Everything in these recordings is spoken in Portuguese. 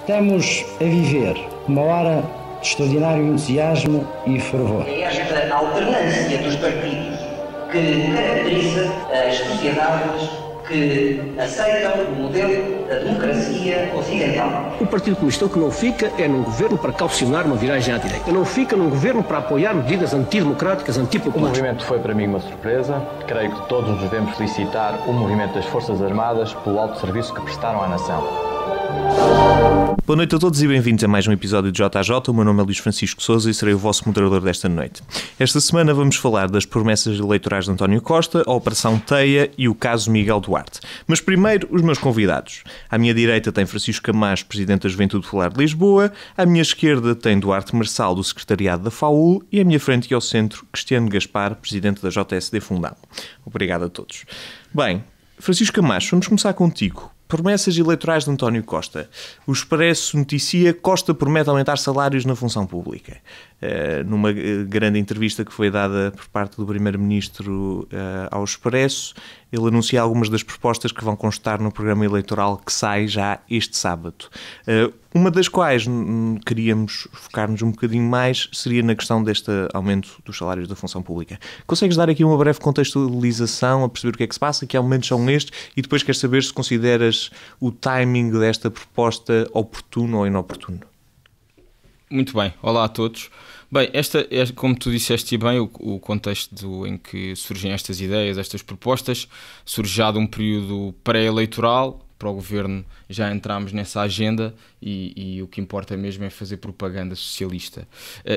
Estamos a viver uma hora de extraordinário entusiasmo e fervor. É esta alternância dos partidos que caracteriza as sociedades que aceitam o modelo da democracia ocidental. O Partido Comunista o que não fica é num governo para calcionar uma viragem à direita. Não fica num governo para apoiar medidas antidemocráticas, antipopulares. O movimento foi para mim uma surpresa. Creio que todos nos devemos felicitar o movimento das Forças Armadas pelo alto serviço que prestaram à nação. Boa noite a todos e bem-vindos a mais um episódio de JJ. O meu nome é Luís Francisco Sousa e serei o vosso moderador desta noite. Esta semana vamos falar das promessas eleitorais de António Costa, a Operação Teia e o caso Miguel Duarte. Mas primeiro, os meus convidados. À minha direita tem Francisco Camacho, Presidente da Juventude Popular de Lisboa. À minha esquerda tem Duarte Marçal, do Secretariado da FAUL. E à minha frente e ao centro, Cristiano Gaspar, Presidente da JSD Fundão. Obrigado a todos. Bem, Francisco Camacho, vamos começar contigo. Promessas eleitorais de António Costa. O Expresso noticia: Costa promete aumentar salários na função pública. Numa grande entrevista que foi dada por parte do Primeiro-Ministro ao Expresso, ele anuncia algumas das propostas que vão constar no programa eleitoral que sai já este sábado. Uma das quais queríamos focar-nos um bocadinho mais seria na questão deste aumento dos salários da função pública. Consegues dar aqui uma breve contextualização a perceber o que é que se passa, que aumentos são estes, e depois quero saber se consideras o timing desta proposta oportuno ou inoportuno? Muito bem, olá a todos. Bem, esta é, como tu disseste bem, o contexto em que surgem estas ideias, estas propostas, surge já de um período pré-eleitoral. Para o Governo já entramos nessa agenda e o que importa mesmo é fazer propaganda socialista.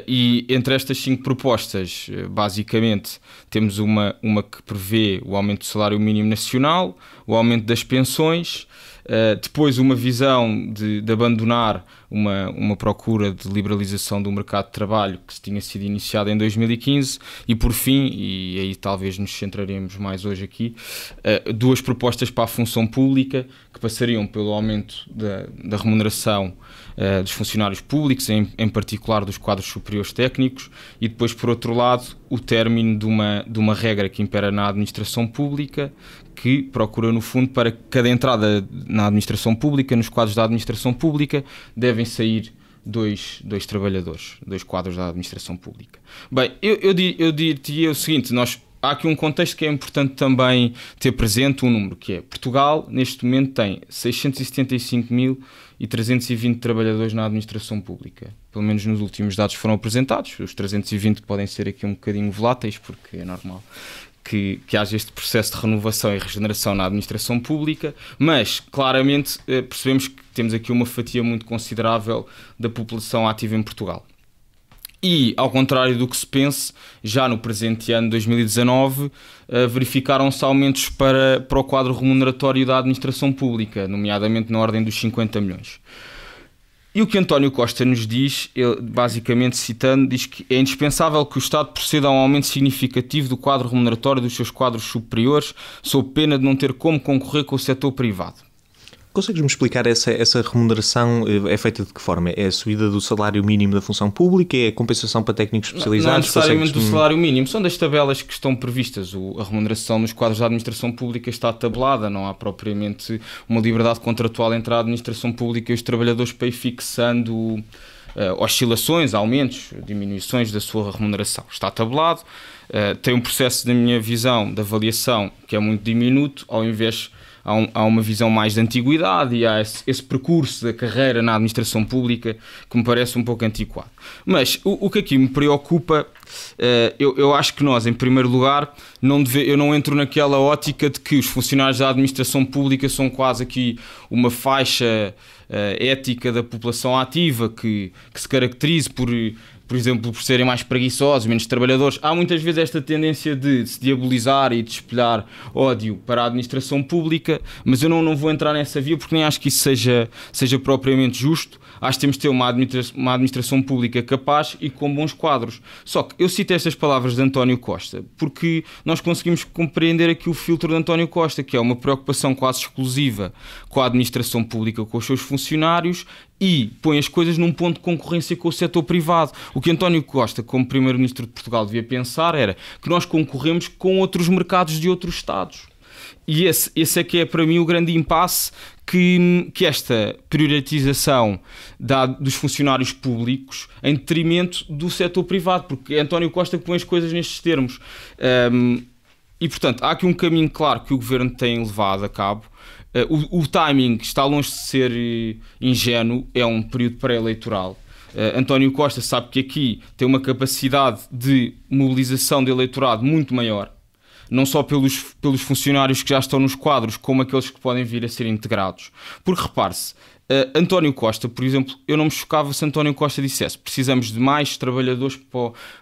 E entre estas 5 propostas, basicamente, temos uma que prevê o aumento do salário mínimo nacional, o aumento das pensões, depois uma visão de abandonar uma procura de liberalização do mercado de trabalho que tinha sido iniciada em 2015 e, por fim, e aí talvez nos centraremos mais hoje aqui, 2 propostas para a função pública que passariam pelo aumento da remuneração dos funcionários públicos, em particular dos quadros superiores técnicos, e depois, por outro lado, o término de uma regra que impera na administração pública, que procura, no fundo, para cada entrada na administração pública, nos quadros da administração pública, devem sair dois trabalhadores, 2 quadros da administração pública. Bem, eu diria o seguinte: há aqui um contexto que é importante também ter presente, um número, que é: Portugal, neste momento, tem 675.320 trabalhadores na administração pública. Pelo menos nos últimos dados foram apresentados. Os 320 podem ser aqui um bocadinho voláteis, porque é normal que haja este processo de renovação e regeneração na administração pública, mas claramente percebemos que temos aqui uma fatia muito considerável da população ativa em Portugal. E, ao contrário do que se pense, já no presente ano, 2019, verificaram-se aumentos para o quadro remuneratório da administração pública, nomeadamente na ordem dos 50 milhões. E o que António Costa nos diz, ele, basicamente citando, diz que é indispensável que o Estado proceda a um aumento significativo do quadro remuneratório dos seus quadros superiores, sob pena de não ter como concorrer com o setor privado. Consegues-me explicar essa remuneração? É feita de que forma? É a subida do salário mínimo da função pública? É a compensação para técnicos especializados? Não necessariamente do salário mínimo. São das tabelas que estão previstas. A remuneração nos quadros da administração pública está tabelada. Não há propriamente uma liberdade contratual entre a administração pública e os trabalhadores para ir fixando oscilações, aumentos, diminuições da sua remuneração. Está tabelado. Tem um processo, na minha visão, de avaliação que é muito diminuto, ao invés... Há uma visão mais de antiguidade e há esse percurso da carreira na administração pública que me parece um pouco antiquado. Mas o que aqui me preocupa, eu acho que nós, em primeiro lugar, eu não entro naquela ótica de que os funcionários da administração pública são quase aqui uma faixa ética da população ativa que se caracterize por exemplo, por serem mais preguiçosos, menos trabalhadores. Há muitas vezes esta tendência de se diabolizar e de espelhar ódio para a administração pública, mas eu não vou entrar nessa via porque nem acho que isso seja propriamente justo. Acho que temos de ter uma administração pública capaz e com bons quadros. Só que eu cito estas palavras de António Costa porque nós conseguimos compreender aqui o filtro de António Costa, que é uma preocupação quase exclusiva com a administração pública, com os seus funcionários, e põe as coisas num ponto de concorrência com o setor privado. O que António Costa, como Primeiro-Ministro de Portugal, devia pensar era que nós concorremos com outros mercados de outros Estados. E esse é que é para mim o grande impasse que esta priorização dos funcionários públicos em detrimento do setor privado, porque António Costa põe as coisas nestes termos. E, portanto, há aqui um caminho claro que o Governo tem levado a cabo. O timing está longe de ser ingênuo, é um período pré-eleitoral. António Costa sabe que aqui tem uma capacidade de mobilização de eleitorado muito maior, não só pelos funcionários que já estão nos quadros, como aqueles que podem vir a ser integrados. Porque, repare-se, António Costa, por exemplo, eu não me chocava se António Costa dissesse: precisamos de mais trabalhadores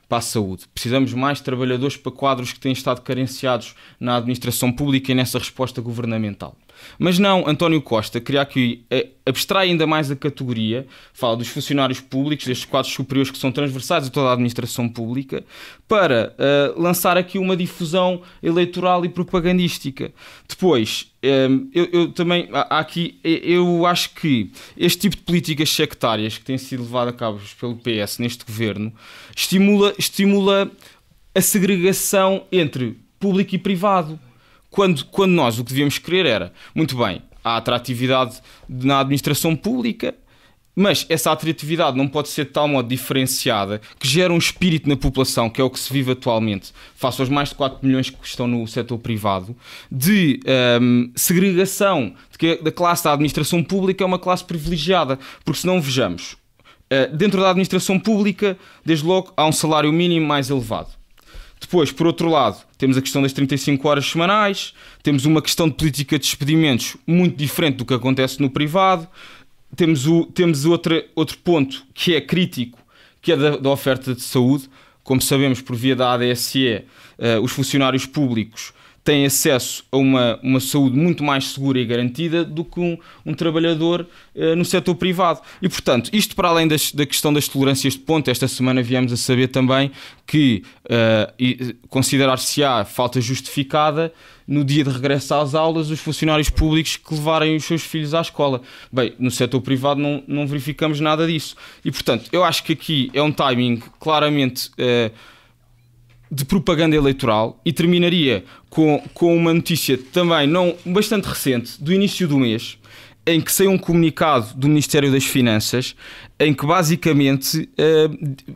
para a saúde, precisamos de mais trabalhadores para quadros que têm estado carenciados na administração pública e nessa resposta governamental. Mas não, António Costa queria aqui abstrai ainda mais a categoria, fala dos funcionários públicos, destes quadros superiores que são transversais a toda a administração pública, para lançar aqui uma difusão eleitoral e propagandística. Depois, eu acho que este tipo de políticas sectárias que têm sido levadas a cabo pelo PS neste governo estimula a segregação entre público e privado. Quando nós o que devíamos querer era, muito bem, há atratividade na administração pública, mas essa atratividade não pode ser de tal modo diferenciada que gera um espírito na população, que é o que se vive atualmente, face aos mais de 4 milhões que estão no setor privado, de segregação de que a classe da administração pública é uma classe privilegiada. Porque se não vejamos, dentro da administração pública, desde logo, há um salário mínimo mais elevado. Depois, por outro lado, temos a questão das 35 horas semanais, temos uma questão de política de despedimentos muito diferente do que acontece no privado, temos outro ponto que é crítico, que é da oferta de saúde. Como sabemos, por via da ADSE, os funcionários públicos têm acesso a uma saúde muito mais segura e garantida do que um trabalhador no setor privado. E, portanto, isto para além da questão das tolerâncias de ponto, esta semana viemos a saber também que considerar-se-á falta justificada no dia de regresso às aulas os funcionários públicos que levarem os seus filhos à escola. Bem, no setor privado não verificamos nada disso. E, portanto, eu acho que aqui é um timing claramente de propaganda eleitoral, e terminaria com uma notícia também bastante recente, do início do mês, em que saiu um comunicado do Ministério das Finanças, em que basicamente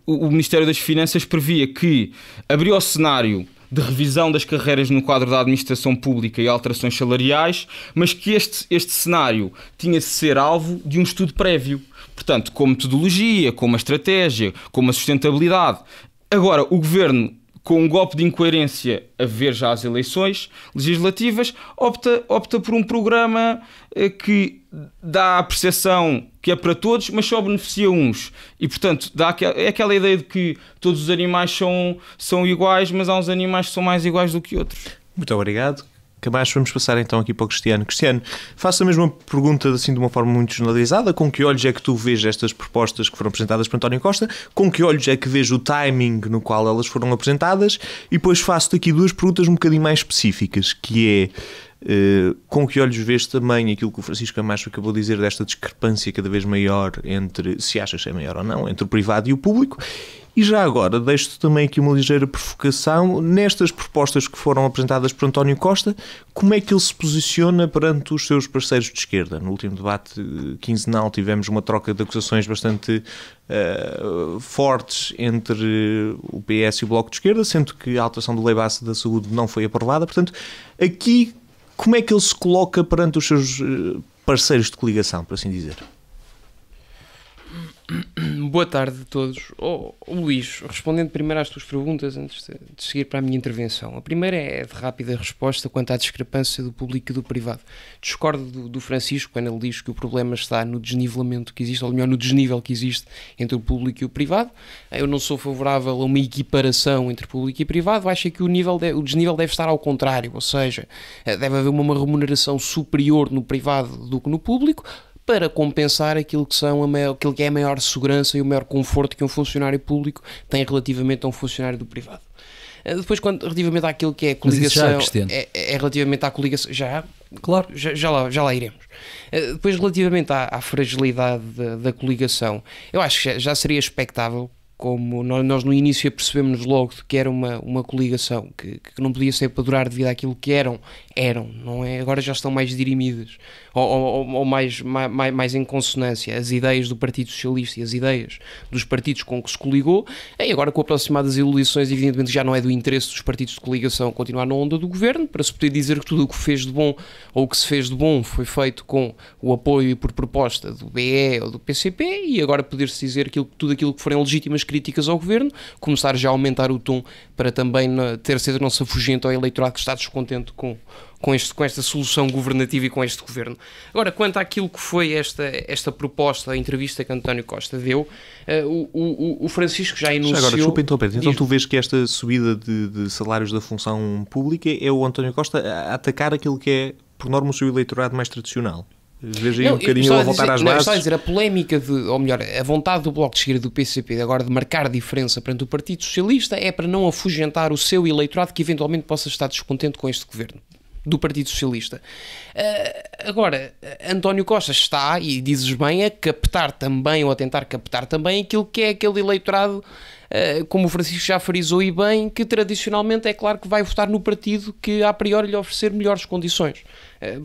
o Ministério das Finanças previa que abriu o cenário de revisão das carreiras no quadro da administração pública e alterações salariais, mas que este cenário tinha de ser alvo de um estudo prévio. Portanto, com metodologia, com uma estratégia, com uma sustentabilidade. Agora, o Governo, com um golpe de incoerência a ver já as eleições legislativas, opta por um programa que dá a percepção que é para todos, mas só beneficia uns. E, portanto, é aquela ideia de que todos os animais são iguais, mas há uns animais que são mais iguais do que outros. Muito obrigado. Camacho, vamos passar então aqui para o Cristiano. Cristiano, faço a mesma pergunta assim de uma forma muito generalizada. Com que olhos é que tu vês estas propostas que foram apresentadas por António Costa? Com que olhos é que vês o timing no qual elas foram apresentadas? E depois faço-te aqui duas perguntas um bocadinho mais específicas, que é com que olhos vês também aquilo que o Francisco Camacho acabou de dizer, desta discrepância cada vez maior entre, se achas que é maior ou não, entre o privado e o público? E já agora, deixo-te também aqui uma ligeira provocação. Nestas propostas que foram apresentadas por António Costa, como é que ele se posiciona perante os seus parceiros de esquerda? No último debate quinzenal tivemos uma troca de acusações bastante fortes entre o PS e o Bloco de Esquerda, sendo que a alteração do Lei Base da Saúde não foi aprovada. Portanto, aqui, como é que ele se coloca perante os seus parceiros de coligação, por assim dizer? Boa tarde a todos. Luís, respondendo primeiro às tuas perguntas antes de seguir para a minha intervenção. A primeira é de rápida resposta quanto à discrepância do público e do privado. Discordo do Francisco quando ele diz que o problema está no desnivelamento que existe, ou melhor, no desnível que existe entre o público e o privado. Eu não sou favorável a uma equiparação entre público e privado. Acho que o desnível deve estar ao contrário, ou seja, deve haver uma remuneração superior no privado do que no público, para compensar aquilo que é a maior segurança e o maior conforto que um funcionário público tem relativamente a um funcionário do privado. Depois, relativamente àquilo que é a coligação, é relativamente à coligação, claro, já lá iremos. Depois, relativamente à fragilidade da coligação, eu acho que já seria expectável como nós no início percebemos logo que era uma coligação que não podia ser para durar devido àquilo que eram, não é? Agora já estão mais dirimidas ou mais em consonância as ideias do Partido Socialista e as ideias dos partidos com que se coligou. E agora, com a aproximada das eleições, evidentemente já não é do interesse dos partidos de coligação continuar na onda do governo, para se poder dizer que tudo o que fez de bom ou o que se fez de bom foi feito com o apoio e por proposta do BE ou do PCP, e agora poder-se dizer tudo aquilo que forem legítimas críticas ao governo, começar já a aumentar o tom para também ser não se afugente ao eleitorado que está descontente com esta solução governativa e com este governo. Agora, quanto àquilo que foi esta proposta, a entrevista que António Costa deu, o Francisco já enunciou... Agora, desculpa interromper. Então tu vês que esta subida de salários da função pública é o António Costa a atacar aquilo que é, por norma, o seu eleitorado mais tradicional? Vejo aí um bocadinho a voltar às bases. Está a dizer, a polémica, ou melhor, a vontade do Bloco de Esquerda e do PCP agora de marcar diferença perante o Partido Socialista é para não afugentar o seu eleitorado que eventualmente possa estar descontente com este governo do Partido Socialista. Agora, António Costa está, e dizes bem, a captar também, ou a tentar captar também aquilo que é aquele eleitorado, como o Francisco já frisou e bem, que tradicionalmente é claro que vai votar no partido que a priori lhe oferecer melhores condições.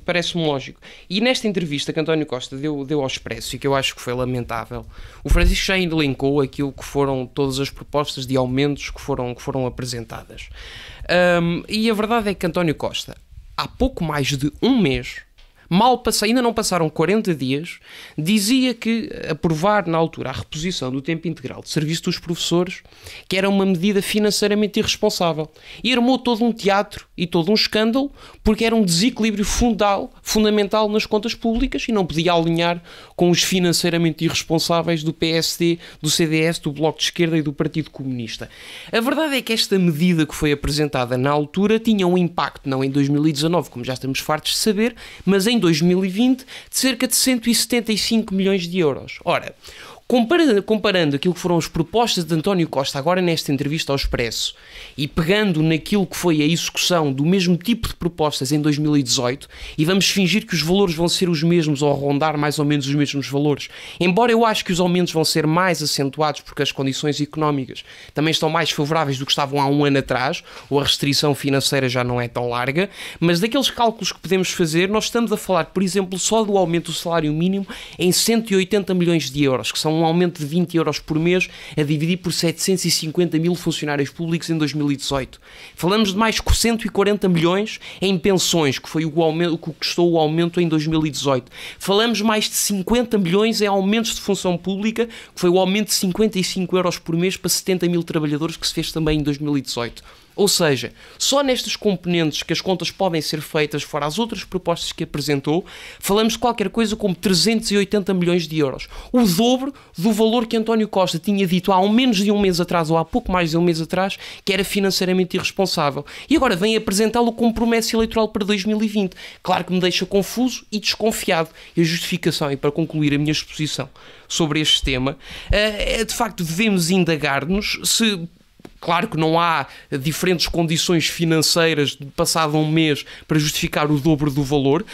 Parece-me lógico. E nesta entrevista que António Costa deu ao Expresso, e que eu acho que foi lamentável, o Francisco já elencou aquilo que foram todas as propostas de aumentos que foram apresentadas. E a verdade é que António Costa, há pouco mais de um mês, ainda não passaram 40 dias, dizia que aprovar na altura a reposição do tempo integral de serviço dos professores que era uma medida financeiramente irresponsável. E armou todo um teatro e todo um escândalo porque era um desequilíbrio fundamental nas contas públicas e não podia alinhar com os financeiramente irresponsáveis do PSD, do CDS, do Bloco de Esquerda e do Partido Comunista. A verdade é que esta medida que foi apresentada na altura tinha um impacto, não em 2019, como já estamos fartos de saber, mas em 2020, de cerca de 175 milhões de euros. Ora, comparando aquilo que foram as propostas de António Costa agora nesta entrevista ao Expresso e pegando naquilo que foi a execução do mesmo tipo de propostas em 2018, e vamos fingir que os valores vão ser os mesmos ou rondar mais ou menos os mesmos valores, embora eu acho que os aumentos vão ser mais acentuados porque as condições económicas também estão mais favoráveis do que estavam há um ano atrás, ou a restrição financeira já não é tão larga, mas daqueles cálculos que podemos fazer, nós estamos a falar, por exemplo, só do aumento do salário mínimo em 180 milhões de euros, que são um aumento de 20 euros por mês a dividir por 750 mil funcionários públicos em 2018. Falamos de mais 140 milhões em pensões, que foi o que custou o aumento em 2018. Falamos mais de 50 milhões em aumentos de função pública, que foi o aumento de 55 euros por mês para 70 mil trabalhadores, que se fez também em 2018. Ou seja, só nestes componentes que as contas podem ser feitas, fora as outras propostas que apresentou, falamos de qualquer coisa como 380 milhões de euros. O dobro do valor que António Costa tinha dito há menos de um mês atrás, ou há pouco mais de um mês atrás, que era financeiramente irresponsável. E agora vem apresentá-lo como promessa eleitoral para 2020. Claro que me deixa confuso e desconfiado. E a justificação, e para concluir a minha exposição sobre este tema, de facto devemos indagar-nos se... Claro que não há diferentes condições financeiras passado um mês para justificar o dobro do valor,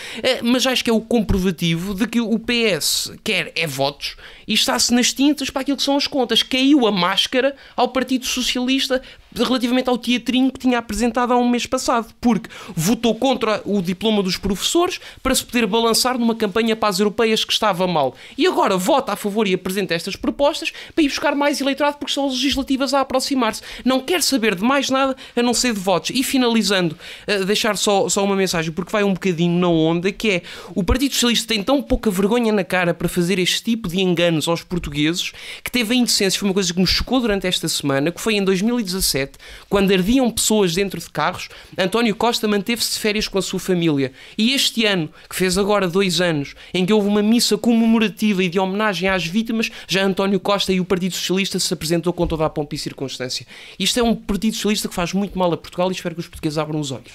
mas acho que é o comprovativo de que o PS quer votos e está-se nas tintas para aquilo que são as contas. Caiu a máscara ao Partido Socialista relativamente ao teatrinho que tinha apresentado há um mês passado, porque votou contra o diploma dos professores para se poder balançar numa campanha para as europeias que estava mal. E agora vota a favor e apresenta estas propostas para ir buscar mais eleitorado porque são legislativas a aproximar-se. Não quer saber de mais nada a não ser de votos. E finalizando, deixar só uma mensagem, porque vai um bocadinho na onda, que é: o Partido Socialista tem tão pouca vergonha na cara para fazer este tipo de enganos aos portugueses, que teve a indecência, foi uma coisa que nos chocou durante esta semana, que foi em 2017, quando ardiam pessoas dentro de carros, António Costa manteve-se de férias com a sua família. E este ano, que fez agora 2 anos, em que houve uma missa comemorativa e de homenagem às vítimas, já António Costa e o Partido Socialista se apresentou com toda a pompa e circunstância. Isto é um Partido Socialista que faz muito mal a Portugal e espero que os portugueses abram os olhos.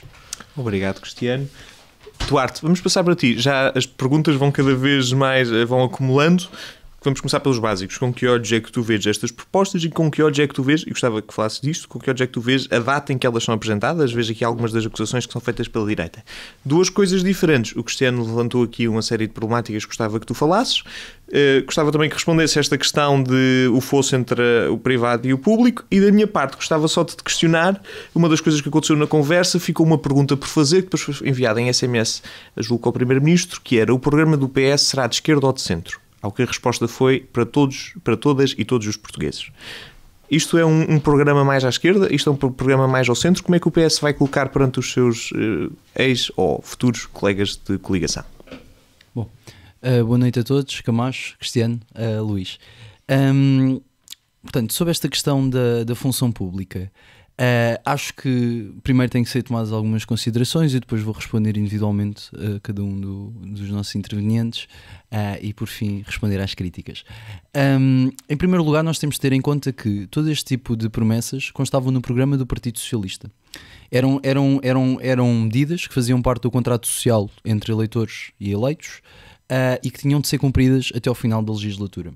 Obrigado, Cristiano. Duarte, vamos passar para ti. Já as perguntas vão cada vez mais, vão acumulando. vamos começar pelos básicos. Com que olhos é que tu vês estas propostas e com que olhos é que tu vês, e gostava que falasses disto, com que olhos é que tu vês a data em que elas são apresentadas? Vejo aqui algumas das acusações que são feitas pela direita. Duas coisas diferentes. O Cristiano levantou aqui uma série de problemáticas que gostava que tu falasses. Gostava também que respondesse esta questão de o fosso entre o privado e o público, e da minha parte gostava só de te questionar uma das coisas que aconteceu na conversa. Ficou uma pergunta por fazer, que depois foi enviada em SMS, julgo, ao Primeiro-Ministro, que era: o programa do PS será de esquerda ou de centro? Ao que a resposta foi: para todos, para todas e todos os portugueses. Isto é um programa mais à esquerda? Isto é um programa mais ao centro? Como é que o PS vai colocar perante os seus ex ou futuros colegas de coligação? Bom, boa noite a todos, Camacho, Cristiano, Luís. Portanto, sobre esta questão da função pública, acho que primeiro tem que ser tomadas algumas considerações e depois vou responder individualmente a cada um dos nossos intervenientes e, por fim, responder às críticas. Em primeiro lugar, nós temos de ter em conta que todo este tipo de promessas constavam no programa do Partido Socialista. Eram medidas que faziam parte do contrato social entre eleitores e eleitos e que tinham de ser cumpridas até ao final da legislatura.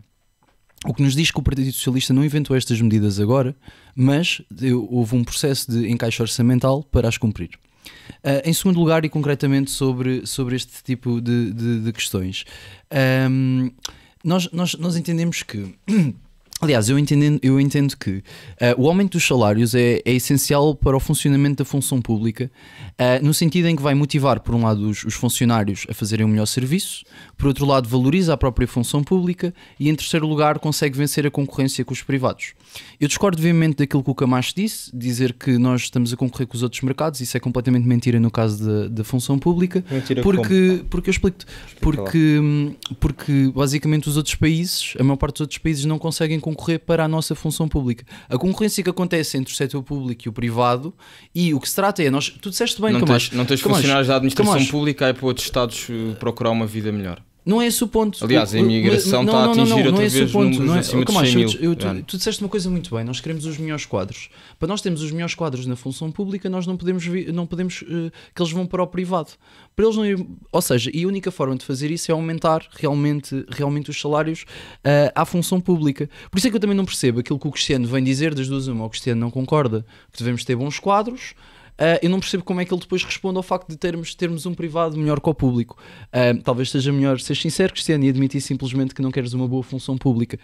O que nos diz que o Partido Socialista não inventou estas medidas agora, mas houve um processo de encaixe orçamental para as cumprir. Em segundo lugar, e concretamente sobre este tipo de questões, nós entendemos que... Aliás, eu entendo que o aumento dos salários é essencial para o funcionamento da função pública, no sentido em que vai motivar, por um lado, os funcionários a fazerem um melhor serviço, por outro lado, valoriza a própria função pública e, em terceiro lugar, consegue vencer a concorrência com os privados. Eu discordo veemente daquilo que o Camacho disse, dizer que nós estamos a concorrer com os outros mercados. Isso é completamente mentira no caso da função pública. Mentira porque eu explico-te. Porque basicamente os outros países, a maior parte dos outros países, não conseguem concorrer para a nossa função pública. A concorrência que acontece entre o setor público e o privado, e o que se trata é, tu disseste bem, Camacho, não tens funcionários da administração pública aí para outros estados procurar uma vida melhor. Não é esse o ponto. Aliás, a imigração está a atingir outra vez números acima de 100 mil. Tu disseste uma coisa muito bem. Nós queremos os melhores quadros. Para nós termos os melhores quadros na função pública, nós não podemos que eles vão para o privado. Para eles não, ou seja, e a única forma de fazer isso é aumentar realmente os salários à função pública. Por isso é que eu também não percebo aquilo que o Cristiano vem dizer, das duas uma. O Cristiano não concorda que devemos ter bons quadros. Eu não percebo como é que ele depois responde ao facto de termos um privado melhor que o público. Talvez seja melhor ser sincero, Cristiano, e admitir simplesmente que não queres uma boa função pública.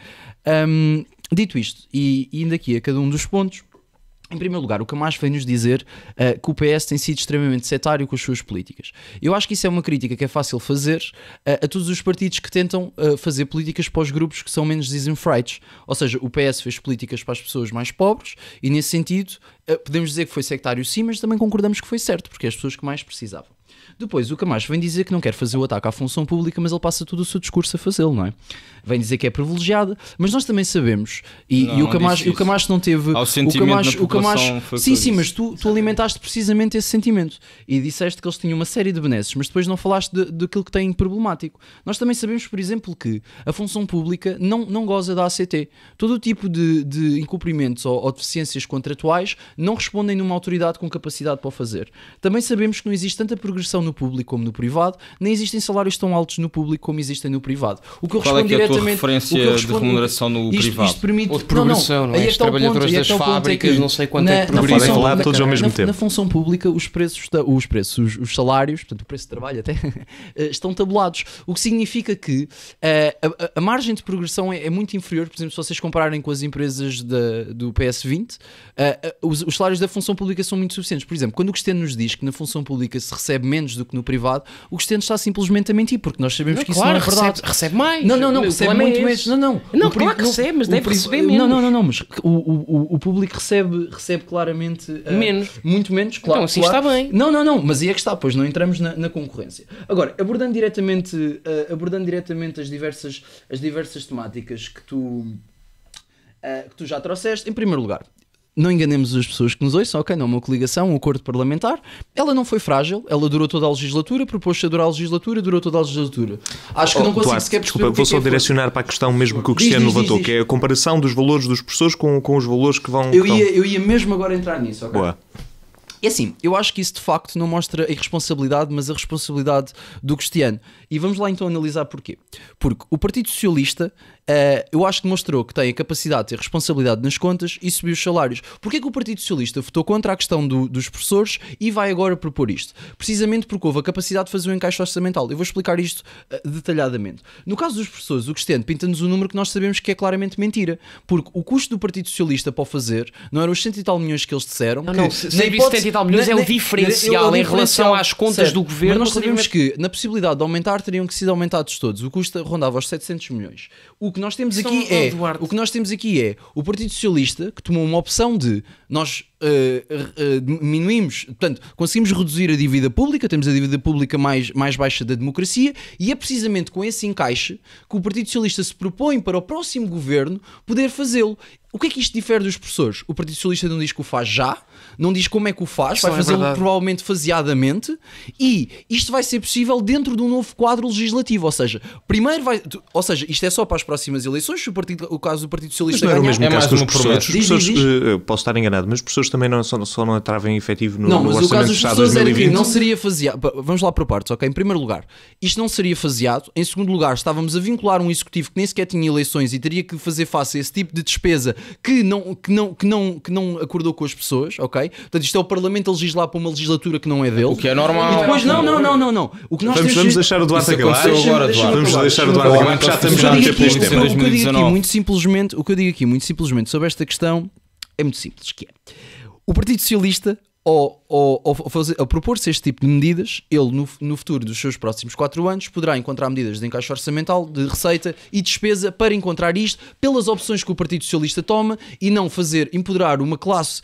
Dito isto, e indo aqui a cada um dos pontos, em primeiro lugar, o Camacho vem-nos dizer que o PS tem sido extremamente setário com as suas políticas. Eu acho que isso é uma crítica que é fácil fazer a todos os partidos que tentam fazer políticas para os grupos que são menos desenfreitos. Ou seja, o PS fez políticas para as pessoas mais pobres e, nesse sentido, podemos dizer que foi sectário sim, mas também concordamos que foi certo, porque é as pessoas que mais precisavam. Depois, o Camacho vem dizer que não quer fazer o ataque à função pública, mas ele passa todo o seu discurso a fazê-lo, não é? Vem dizer que é privilegiada, mas nós também sabemos, e o Camacho não teve... Ao sentimento da população foi sim, mas tu alimentaste precisamente esse sentimento e disseste que eles tinham uma série de benesses, mas depois não falaste daquilo que tem problemático. Nós também sabemos, por exemplo, que a função pública não goza da ACT. Todo o tipo de incumprimentos ou deficiências contratuais não respondem numa autoridade com capacidade para o fazer. Também sabemos que não existe tanta progressão no público como no privado, nem existem salários tão altos no público como existem no privado. O que eu Qual respondo é que é a tua referência de remuneração no privado? Isto permite... Ou de progressão, não é? Os trabalhadores das fábricas, não sei quanto é que podem falar todos ao mesmo tempo. Na função pública, os salários, portanto o preço de trabalho até, estão tabulados. O que significa que a margem de progressão é muito inferior. Por exemplo, se vocês compararem com as empresas do PS20, os salários da função pública são muito suficientes. Por exemplo, quando o Cristiano nos diz que na função pública se recebe menos do que no privado, o Cristiano está simplesmente a mentir, porque nós sabemos que isso não é verdade. Recebe mais. Não, recebe muito menos. Não, claro que recebe, mas deve receber menos. Não, mas o público recebe claramente menos. Muito menos, claro. Então assim está bem. Não, mas aí é que está, pois não entramos na concorrência. Agora, abordando diretamente as diversas temáticas que tu já trouxeste, em primeiro lugar, não enganemos as pessoas que nos ouçam, ok, não é uma coligação, um acordo parlamentar. Ela não foi frágil, ela durou toda a legislatura, propôs-se a durar a legislatura, durou toda a legislatura. Acho que não consigo sequer perceber. Desculpa, vou só direcionar para a questão mesmo que o Cristiano levantou, que é a comparação dos valores dos professores com os valores que vão... Eu ia mesmo agora entrar nisso, ok? Boa. E assim, eu acho que isso de facto não mostra a irresponsabilidade, mas a responsabilidade do Cristiano. E vamos lá então analisar porquê. Porque o Partido Socialista eu acho que demonstrou que tem a capacidade de ter responsabilidade nas contas e subir os salários. Porquê é que o Partido Socialista votou contra a questão dos professores e vai agora propor isto? Precisamente porque houve a capacidade de fazer um encaixe orçamental. Eu vou explicar isto detalhadamente. No caso dos professores, o Cristiano pinta-nos um número que nós sabemos que é claramente mentira, porque o custo do Partido Socialista para o fazer não eram os 100 e tal milhões que eles disseram. Não, 100 e tal milhões é o diferencial em relação às contas do governo. Mas nós sabemos que na possibilidade de aumentar teriam que ser aumentados todos. O custo rondava aos 700 milhões. O que nós temos aqui é o Partido Socialista que tomou uma opção de nós diminuímos, portanto, conseguimos reduzir a dívida pública, temos a dívida pública mais baixa da democracia, e é precisamente com esse encaixe que o Partido Socialista se propõe para o próximo governo poder fazê-lo. O que é que isto difere dos professores? O Partido Socialista não diz que o faz já, não diz como é que o faz, vai fazê-lo provavelmente faseadamente, e isto vai ser possível dentro de um novo quadro legislativo, ou seja, isto é só para as próximas eleições, se o caso do Partido Socialista ganhar. Mas não era o mesmo caso dos professores. Posso estar enganado, mas os professores também só não entravam em efetivo no mas Orçamento o caso de dos Estado professores 2020. era que não seria faseado. Vamos lá por partes, ok? Em primeiro lugar, isto não seria faseado. Em segundo lugar, estávamos a vincular um executivo que nem sequer tinha eleições e teria que fazer face a esse tipo de despesa que não acordou com as pessoas, ok? Portanto, isto é o Parlamento a legislar para uma legislatura que não é dele. O que é normal. E depois, não. O que nós vamos deixar o Duarte acabar. Vamos deixar o Duarte acabar, porque já estamos a ter pelo tempo. O que eu digo aqui muito simplesmente sobre esta questão é muito simples, que é o Partido Socialista ao propor-se este tipo de medidas, ele no futuro dos seus próximos 4 anos poderá encontrar medidas de encaixe orçamental, de receita e despesa para encontrar isto pelas opções que o Partido Socialista toma e não empoderar uma classe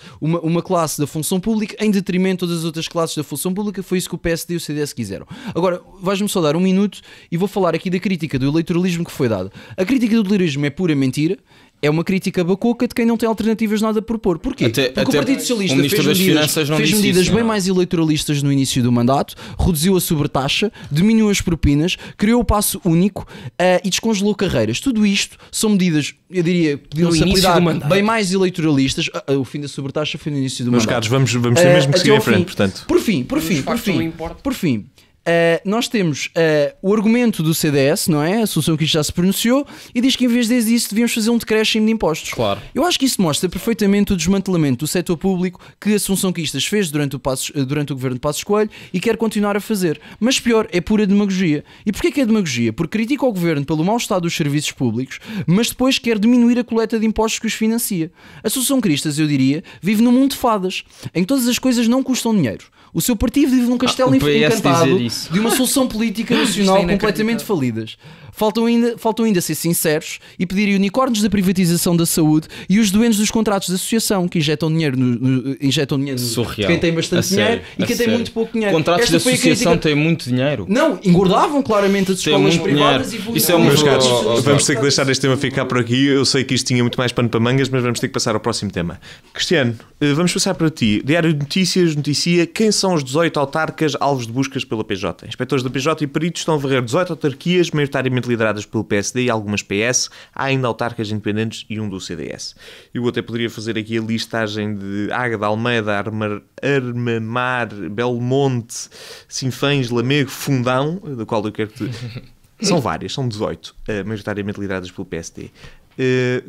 da função pública em detrimento das outras classes da função pública. Foi isso que o PSD e o CDS quiseram. Agora, vais-me só dar um minuto e vou falar aqui da crítica do eleitoralismo que foi dada. A crítica do eleitoralismo é pura mentira. É uma crítica bacoca de quem não tem alternativas nada a propor. Porquê? Porque o Partido Socialista fez medidas bem mais eleitoralistas no início do mandato, reduziu a sobretaxa, diminuiu as propinas, criou o passo único e descongelou carreiras. Tudo isto são medidas, eu diria, podiam-se aplicar bem mais eleitoralistas. O fim da sobretaxa foi no início do mandato. Meus caros, vamos ter mesmo que seguir em frente, portanto. Por fim, nós temos o argumento do CDS, não é? A solução que isto já se pronunciou, e diz que em vez disso devíamos fazer um decréscimo de impostos. Claro. Eu acho que isso mostra perfeitamente o desmantelamento do setor público que a Assunção Quistas fez durante o governo de Passos Coelho e quer continuar a fazer. Mas pior, é pura demagogia. E porquê que é demagogia? Porque critica o governo pelo mau estado dos serviços públicos, mas depois quer diminuir a coleta de impostos que os financia. A Assunção Quistas, eu diria, vive num mundo de fadas, em que todas as coisas não custam dinheiro. O seu partido vive num castelo encantado de uma solução política nacional completamente falidas. Faltam ainda ser sinceros e pedir unicórnios da privatização da saúde e os doentes dos contratos de associação que injetam dinheiro Surreal. Quem tem bastante dinheiro e quem tem muito pouco dinheiro. Contratos de associação têm muito dinheiro. Não, engordavam claramente as escolas privadas dinheiro. e Isso é meus caros, vamos ter que deixar este tema ficar por aqui. Eu sei que isto tinha muito mais pano para mangas, mas vamos ter que passar ao próximo tema. Cristiano, vamos passar para ti. Diário de Notícias noticia quem são os 18 autarcas alvos de buscas pela PJ. Inspectores da PJ e peritos estão a varrer 18 autarquias, maioritariamente lideradas pelo PSD e algumas PS. Há ainda autarcas independentes e um do CDS. Eu até poderia fazer aqui a listagem de Águeda, Almeida, Armamar, Belmonte, Sinfãs, Lamego, Fundão, do qual eu quero que... São várias, são 18, maioritariamente lideradas pelo PSD.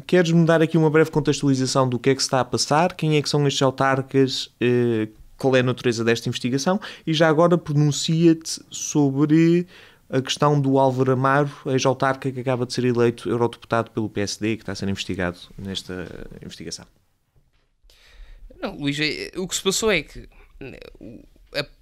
Queres-me dar aqui uma breve contextualização do que é que se está a passar? Quem é que são estes autarcas? Qual é a natureza desta investigação? E já agora pronuncia-te sobre a questão do Álvaro Amaro, ex-autarca que acaba de ser eleito eurodeputado pelo PSD e que está a ser investigado nesta investigação. Não, Luís, o que se passou é que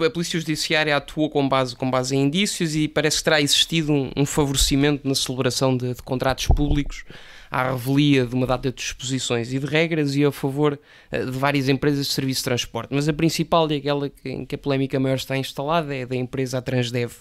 a Polícia Judiciária atuou com base em indícios e parece que terá existido um favorecimento na celebração de contratos públicos à revelia de uma data de disposições e de regras e a favor de várias empresas de serviço de transporte. Mas a principal e aquela em que a polémica maior está instalada é da empresa Transdev.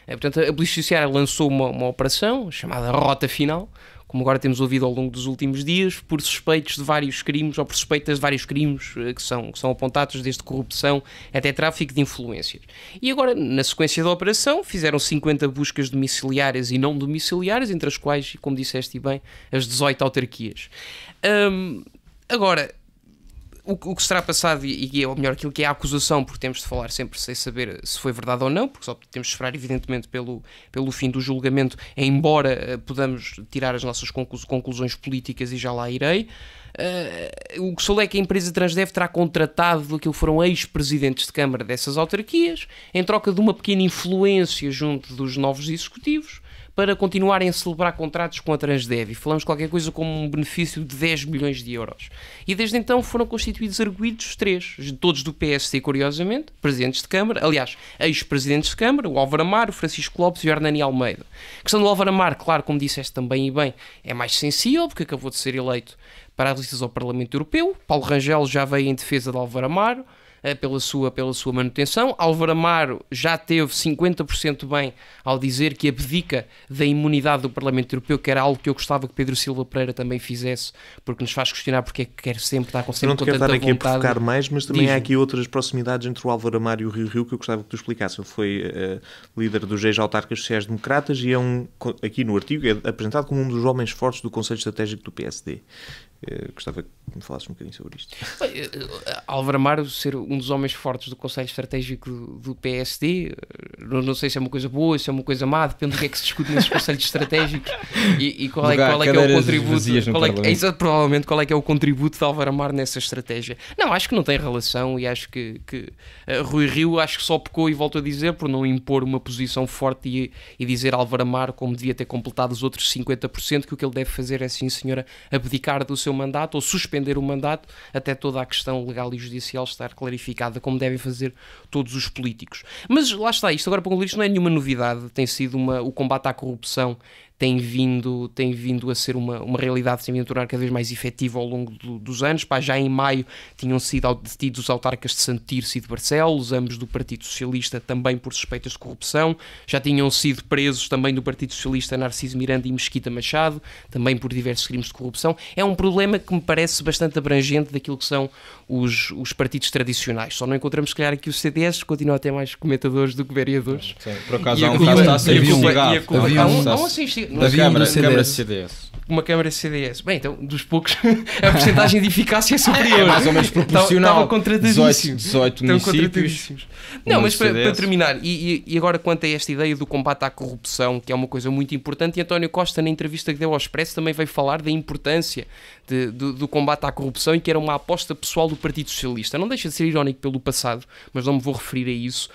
Portanto, a Polícia Judiciária lançou uma operação chamada Rota Final, como agora temos ouvido ao longo dos últimos dias, por suspeitos de vários crimes, ou por suspeitas de vários crimes que são apontados, desde corrupção até tráfico de influências. E agora, na sequência da operação, fizeram 50 buscas domiciliárias e não domiciliárias, entre as quais, como disseste bem, as 18 autarquias. Agora, o que será passado, ou melhor, aquilo que é a acusação, porque temos de falar sempre sem saber se foi verdade ou não, porque só temos de esperar, evidentemente, pelo fim do julgamento, embora podamos tirar as nossas conclusões políticas e já lá irei. O que sou é que a empresa Transdev terá contratado aquilo que foram ex-presidentes de Câmara dessas autarquias, em troca de uma pequena influência junto dos novos executivos, para continuarem a celebrar contratos com a Transdev. E falamos qualquer coisa como um benefício de 10 milhões de euros. E desde então foram constituídos arguidos 3, todos do PSD, curiosamente, presidentes de Câmara, aliás, ex-presidentes de Câmara, o Álvaro Amaro, o Francisco Lopes e o Hernani Almeida. A questão do Álvaro Amaro, claro, como disseste também e bem, é mais sensível, porque acabou de ser eleito para as listas ao Parlamento Europeu. Paulo Rangel já veio em defesa de Álvaro Amaro, pela sua manutenção. Álvaro Amaro já teve 50% bem ao dizer que abdica da imunidade do Parlamento Europeu, que era algo que eu gostava que Pedro Silva Pereira também fizesse, porque nos faz questionar porque é que quer sempre estar com tanta vontade. Eu não te quero estar aqui a provocar mais, mas também há aqui outras proximidades entre o Álvaro Amaro e o Rio Rio que eu gostava que tu explicasses. Ele foi líder dos ex-autarcas sociais-democratas e aqui no artigo é apresentado como um dos homens fortes do Conselho Estratégico do PSD. Gostava que me falasses um bocadinho sobre isto. Álvaro Amaro ser um dos homens fortes do Conselho Estratégico do PSD, não sei se é uma coisa boa, se é uma coisa má, depende do que é que se discute nesses conselhos estratégicos e qual é que é o contributo, provavelmente qual é que é o contributo de Álvaro Amaro nessa estratégia. Não, acho que não tem relação e acho que Rui Rio acho que só pecou, e volto a dizer, por não impor uma posição forte e dizer Álvaro Amaro como devia ter completado os outros 50%, que o que ele deve fazer é, sim senhora, abdicar do seu mandato ou suspender o mandato até toda a questão legal e judicial estar clarificada, como devem fazer todos os políticos. Mas lá está, isto agora para concluir, isto não é nenhuma novidade, tem sido o combate à corrupção tem vindo a ser uma realidade, tem vindo a tornar cada vez mais efetiva ao longo dos anos. Já em maio tinham sido detidos os autarcas de Santo Tirso e de Barcelos, ambos do Partido Socialista, também por suspeitas de corrupção. Já tinham sido presos também do Partido Socialista Narciso Miranda e Mesquita Machado, também por diversos crimes de corrupção. É um problema que me parece bastante abrangente daquilo que são os partidos tradicionais. Só não encontramos, se calhar, aqui os CDS, continuam a ter mais comentadores do que vereadores. Sim, por acaso há um caso está a ser investigado. Na Câmara CDS. Uma Câmara CDS. Bem, então, dos poucos, a porcentagem de eficácia é superior. É mais ou menos proporcional. Estava contratadíssimos. 18 municípios. Não, mas para terminar, e agora quanto a esta ideia do combate à corrupção, que é uma coisa muito importante, e António Costa, na entrevista que deu ao Expresso, também veio falar da importância do combate à corrupção e que era uma aposta pessoal do Partido Socialista. Não deixa de ser irónico pelo passado, mas não me vou referir a isso.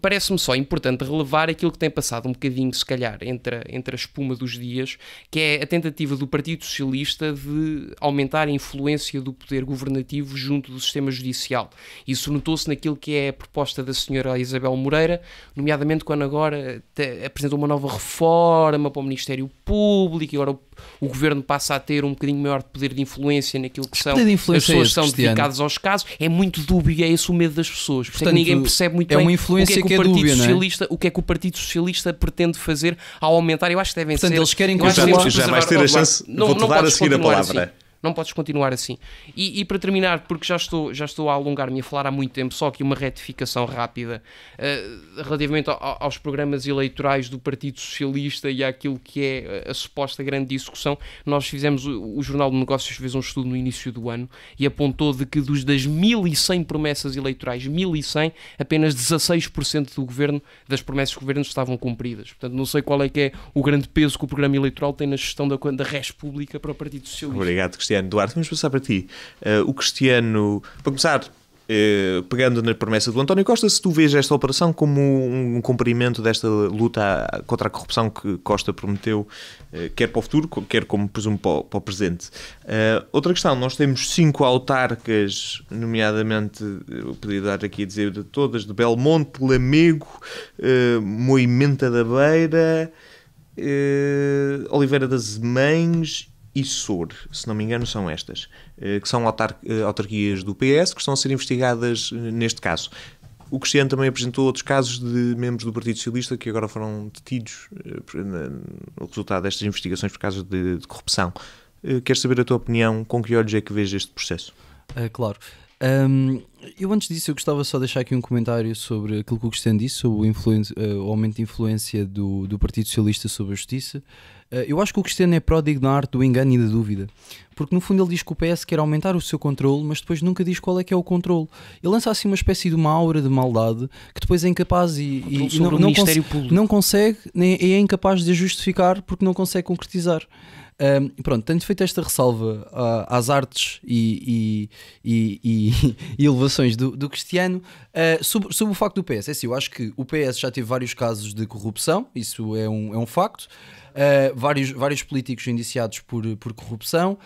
Parece-me só importante relevar aquilo que tem passado um bocadinho, se calhar, entre a espuma dos dias, que é a tentativa do Partido Socialista de aumentar a influência do poder governativo junto do sistema judicial. Isso notou-se naquilo que é a proposta da senhora Isabel Moreira, nomeadamente quando agora apresentou uma nova reforma para o Ministério Público, e agora o Governo passa a ter um bocadinho maior de poder de influência naquilo que são as pessoas que são dedicadas aos casos. É muito dúbio e é esse o medo das pessoas. Portanto, ninguém percebe muito bem o que é que o Partido Socialista pretende fazer ao aumentar. Eu acho que devem ser... Eles querem já vais ter a chance, vou-te dar a seguir a palavra. Assim. Não podes continuar assim. E para terminar, porque já estou a alongar-me a falar há muito tempo, só que uma retificação rápida relativamente aos programas eleitorais do Partido Socialista e àquilo que é a suposta grande discussão. Nós fizemos, o Jornal de Negócios fez um estudo no início do ano e apontou de que das 1.100 promessas eleitorais, 1.100, apenas 16% das promessas do Governo estavam cumpridas. Portanto, não sei qual é que é o grande peso que o programa eleitoral tem na gestão da res pública para o Partido Socialista. Obrigado, Cristiano. Duarte, vamos passar para ti. O Cristiano, para começar, pegando na promessa do António Costa, se tu vês esta operação como um cumprimento desta luta contra a corrupção que Costa prometeu, quer para o futuro, quer como presumo para o presente. Outra questão, nós temos 5 autarcas, nomeadamente, eu podia dar aqui a dizer de todas, de Belmonte, Lamego, Moimenta da Beira, Oliveira das Mães e Sor, se não me engano, são estas, que são autarquias do PS que estão a ser investigadas neste caso. O Cristiano também apresentou outros casos de membros do Partido Socialista que agora foram detidos no resultado destas investigações por causa de corrupção. Quero saber a tua opinião, com que olhos é que vês este processo? Claro. Eu antes disso eu gostava só de deixar aqui um comentário sobre aquilo que o Cristiano disse, sobre o aumento de influência do Partido Socialista sobre a Justiça. Eu acho que o Cristiano é pródigo na arte do engano e da dúvida, porque no fundo ele diz que o PS quer aumentar o seu controle, mas depois nunca diz qual é que é o controle. Ele lança assim uma espécie de uma aura de maldade que depois é incapaz e não consegue, nem é incapaz de justificar porque não consegue concretizar. Pronto, tendo feito esta ressalva às artes e elevações do Cristiano, sobre o facto do PS. É assim, eu acho que o PS já teve vários casos de corrupção, isso é um facto. Vários políticos indiciados por corrupção.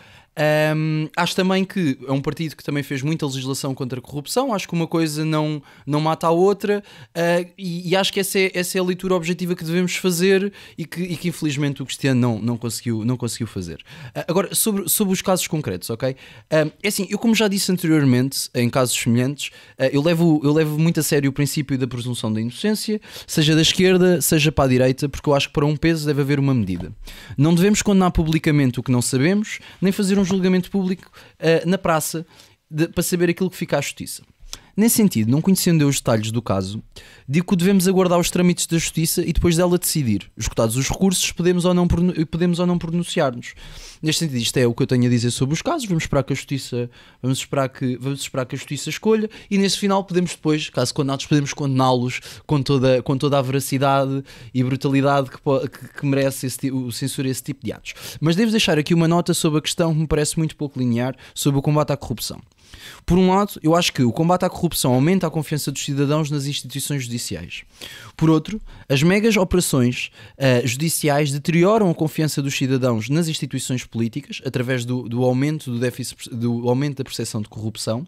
Acho também que é um partido que também fez muita legislação contra a corrupção. Acho que uma coisa não mata a outra, e acho que essa é a leitura objetiva que devemos fazer e que infelizmente o Cristiano não conseguiu fazer. Agora, sobre os casos concretos, ok? É assim, eu como já disse anteriormente, em casos semelhantes, eu levo muito a sério o princípio da presunção da inocência, seja da esquerda, seja para a direita, porque eu acho que para um peso deve haver uma medida. Não devemos condenar publicamente o que não sabemos, nem fazer um julgamento público na praça para saber aquilo que fica à justiça. Nesse sentido, não conhecendo eu os detalhes do caso, digo que devemos aguardar os trâmites da justiça e depois dela decidir. Esgotados os recursos, podemos ou não pronunciar-nos. Neste sentido, isto é o que eu tenho a dizer sobre os casos. Vamos esperar que a justiça escolha, e nesse final podemos depois, caso condenados, podemos condená-los com toda a veracidade e brutalidade que merece o censura esse tipo de atos. Mas devo deixar aqui uma nota sobre a questão que me parece muito pouco linear sobre o combate à corrupção. Por um lado, eu acho que o combate à corrupção aumenta a confiança dos cidadãos nas instituições judiciais. Por outro, as megas operações judiciais deterioram a confiança dos cidadãos nas instituições políticas através do aumento da percepção de corrupção,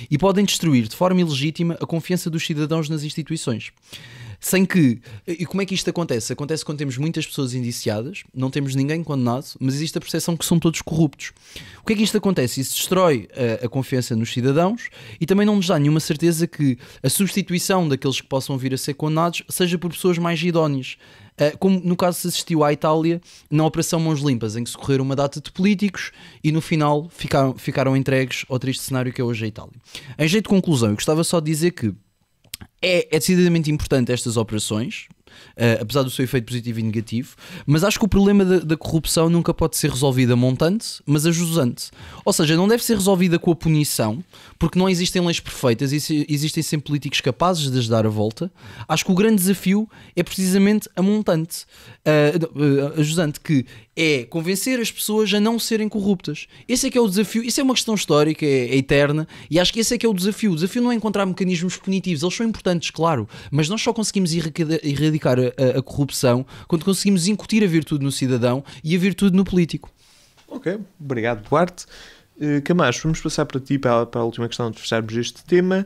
e podem destruir de forma ilegítima a confiança dos cidadãos nas instituições. Sem que... E como é que isto acontece? Acontece quando temos muitas pessoas indiciadas, não temos ninguém condenado, mas existe a percepção que são todos corruptos. O que é que isto acontece? Isso destrói a confiança nos cidadãos e também não nos dá nenhuma certeza que a substituição daqueles que possam vir a ser condenados seja por pessoas mais idóneas. Como no caso se assistiu à Itália na Operação Mãos Limpas, em que se correram uma data de políticos e no final ficaram entregues ao triste cenário que é hoje a Itália. Em jeito de conclusão, eu gostava só de dizer que é decididamente importante estas operações, apesar do seu efeito positivo e negativo, mas acho que o problema da corrupção nunca pode ser resolvido a montante, mas a jusante. Ou seja, não deve ser resolvida com a punição, porque não existem leis perfeitas, existem sempre políticos capazes de as dar a volta. Acho que o grande desafio é precisamente a montante, a jusante, que é convencer as pessoas a não serem corruptas. Esse é que é o desafio, isso é uma questão histórica, é eterna, e acho que esse é que é o desafio. O desafio não é encontrar mecanismos punitivos, eles são importantes, claro, mas nós só conseguimos erradicar a corrupção quando conseguimos incutir a virtude no cidadão e a virtude no político. Ok, obrigado, Duarte. Camacho, vamos passar para ti, para a última questão de fecharmos este tema.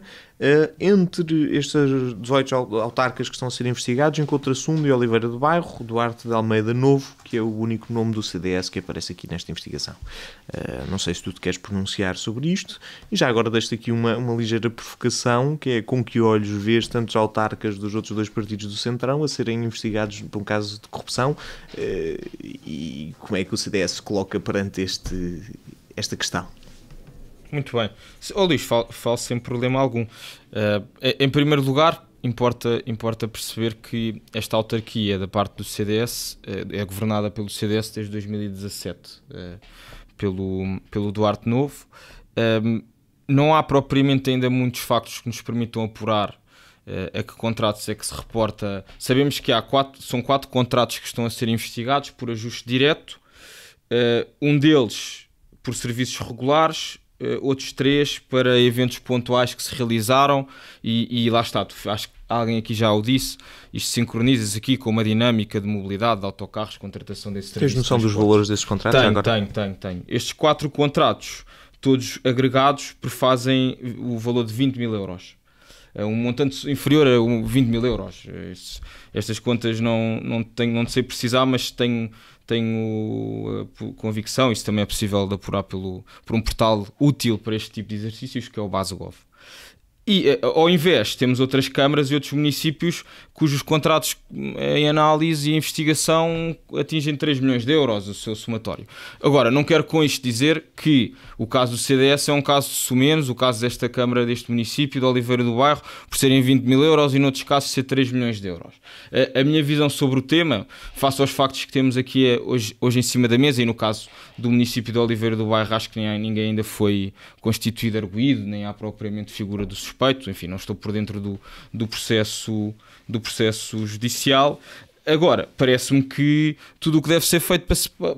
Entre estes 18 autarcas que estão a ser investigados, encontra-se um de Oliveira do Bairro, Duarte de Almeida Novo, que é o único nome do CDS que aparece aqui nesta investigação. Não sei se tu te queres pronunciar sobre isto. E já agora deixo aqui uma ligeira provocação, que é com que olhos vês tantos autarcas dos outros dois partidos do Centrão a serem investigados por um caso de corrupção, e como é que o CDS se coloca perante esta questão? Muito bem. Luís, falo sem problema algum. Em primeiro lugar, importa perceber que esta autarquia da parte do CDS é governada pelo CDS desde 2017, pelo Duarte Novo. Não há propriamente ainda muitos factos que nos permitam apurar a que contratos é que se reporta. Sabemos que são 4 contratos que estão a ser investigados por ajuste direto, um deles por serviços regulares, outros 3 para eventos pontuais que se realizaram, e lá está, acho que alguém aqui já o disse, isto sincroniza-se aqui com uma dinâmica de mobilidade, de autocarros, contratação desse serviço. Tens noção dos valores desses contratos? Tenho. Estes 4 contratos, todos agregados, prefazem o valor de 20 mil euros. Um montante inferior a 20 mil euros. Estas contas não sei precisar, mas tenho convicção, isso também é possível de apurar por um portal útil para este tipo de exercícios, que é o Basegov. E, ao invés, temos outras câmaras e outros municípios cujos contratos em análise e investigação atingem 3 milhões de euros, o seu somatório. Agora, não quero com isto dizer que o caso do CDS é um caso sumenos, o caso desta câmara, deste município, de Oliveira do Bairro, por serem 20 mil euros e, noutros casos, ser 3 milhões de euros. A minha visão sobre o tema, face aos factos que temos aqui hoje em cima da mesa, e no caso do município de Oliveira do Bairro, acho que ninguém ainda foi constituído arguido, nem há propriamente figura do suspeito, enfim, não estou por dentro do processo judicial. Agora, parece-me que tudo o que deve ser feito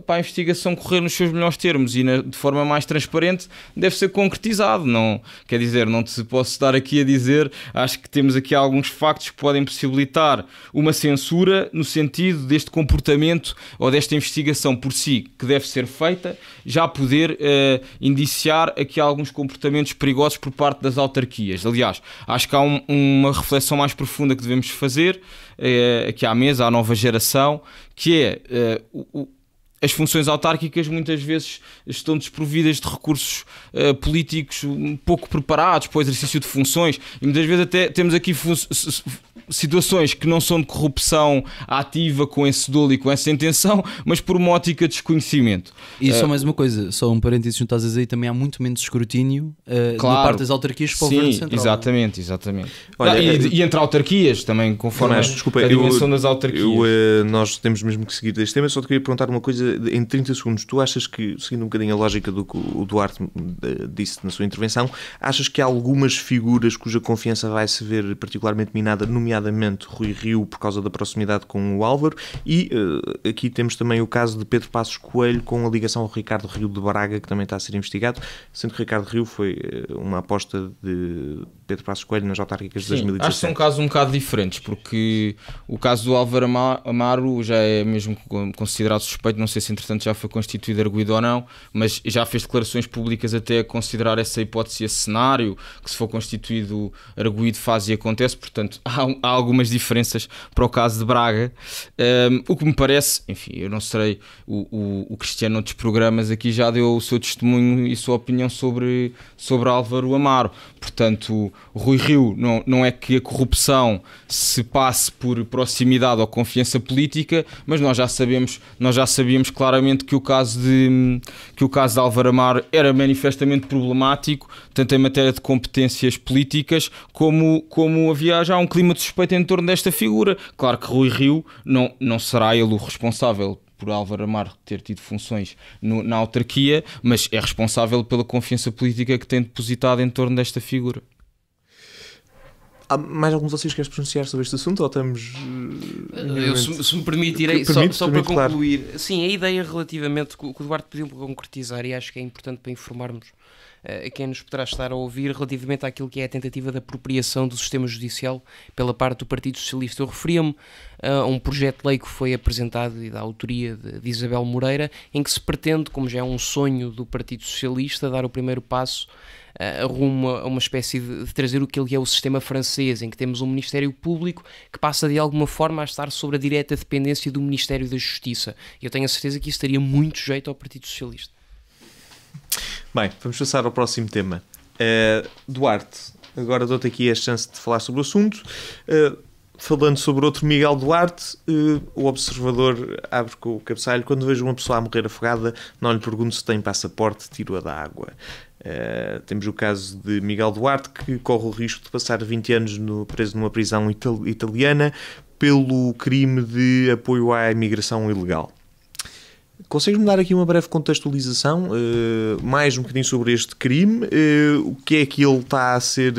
para a investigação correr nos seus melhores termos e de forma mais transparente deve ser concretizado. Não, quer dizer, não te posso dar aqui a dizer, acho que temos aqui alguns factos que podem possibilitar uma censura no sentido deste comportamento ou desta investigação por si que deve ser feita, já poder indiciar aqui alguns comportamentos perigosos por parte das autarquias. Aliás, acho que há uma reflexão mais profunda que devemos fazer aqui à mesa, à nova geração, que é as funções autárquicas muitas vezes estão desprovidas de recursos políticos pouco preparados para o exercício de funções, e muitas vezes até temos aqui situações que não são de corrupção ativa com esse dolo e com essa intenção, mas por uma ótica de desconhecimento. E só mais uma coisa, só um parênteses, estás a dizer, também há muito menos escrutínio claro, da parte das autarquias para o Governo Central. Exatamente. Olha, e entre autarquias também, conforme a dimensão das autarquias. Nós temos mesmo que seguir deste tema, só te queria perguntar uma coisa em 30 segundos. Tu achas que, seguindo um bocadinho a lógica do que o Duarte disse na sua intervenção, achas que há algumas figuras cuja confiança vai se ver particularmente minada, nomeadamente Rui Rio, por causa da proximidade com o Álvaro, e aqui temos também o caso de Pedro Passos Coelho com a ligação ao Ricardo Rio de Braga, que também está a ser investigado, sendo que Ricardo Rio foi uma aposta de Pedro Passos Coelho nas autárquicas de 2017. Acho que são casos um bocado diferentes, porque o caso do Álvaro Amaro já é mesmo considerado suspeito, não sei se entretanto já foi constituído arguido ou não, mas já fez declarações públicas até a considerar essa hipótese esse cenário, que se for constituído arguido faz e acontece, portanto há algumas diferenças para o caso de Braga. O que me parece, enfim, eu não serei o Cristiano noutros programas aqui já deu o seu testemunho e sua opinião sobre Álvaro Amaro, portanto o Rui Rio não é que a corrupção se passe por proximidade ou confiança política, mas nós já sabíamos claramente que o caso de Álvaro Amaro era manifestamente problemático, tanto em matéria de competências políticas como havia já um clima de suspeita em torno desta figura. Claro que Rui Rio não será ele o responsável por Álvaro Amaro ter tido funções na autarquia, mas é responsável pela confiança política que tem depositado em torno desta figura. Há mais algum de vocês que queres pronunciar sobre este assunto, ou estamos... Se me permitirei, só para concluir, claro. Sim, a ideia relativamente, que o Duarte pediu para concretizar, e acho que é importante para informarmos a quem nos poderá estar a ouvir, relativamente àquilo que é a tentativa de apropriação do sistema judicial pela parte do Partido Socialista. Eu referia-me a um projeto de lei que foi apresentado e da autoria de Isabel Moreira, em que se pretende, como já é um sonho do Partido Socialista, dar o primeiro passo rumo a uma espécie de trazer o que ele é o sistema francês, em que temos um Ministério Público que passa de alguma forma a estar sobre a direta dependência do Ministério da Justiça. E eu tenho a certeza que isso daria muito jeito ao Partido Socialista. Bem, vamos passar ao próximo tema. Duarte, agora dou-te aqui a chance de falar sobre o assunto. Falando sobre outro Miguel Duarte, o Observador abre com o cabeçalho: quando vejo uma pessoa a morrer afogada, não lhe pergunto se tem passaporte, tiro-a da água. Temos o caso de Miguel Duarte, que corre o risco de passar 20 anos preso numa prisão italiana pelo crime de apoio à imigração ilegal. Consegues-me dar aqui uma breve contextualização, mais um bocadinho sobre este crime? O que é que ele está a ser...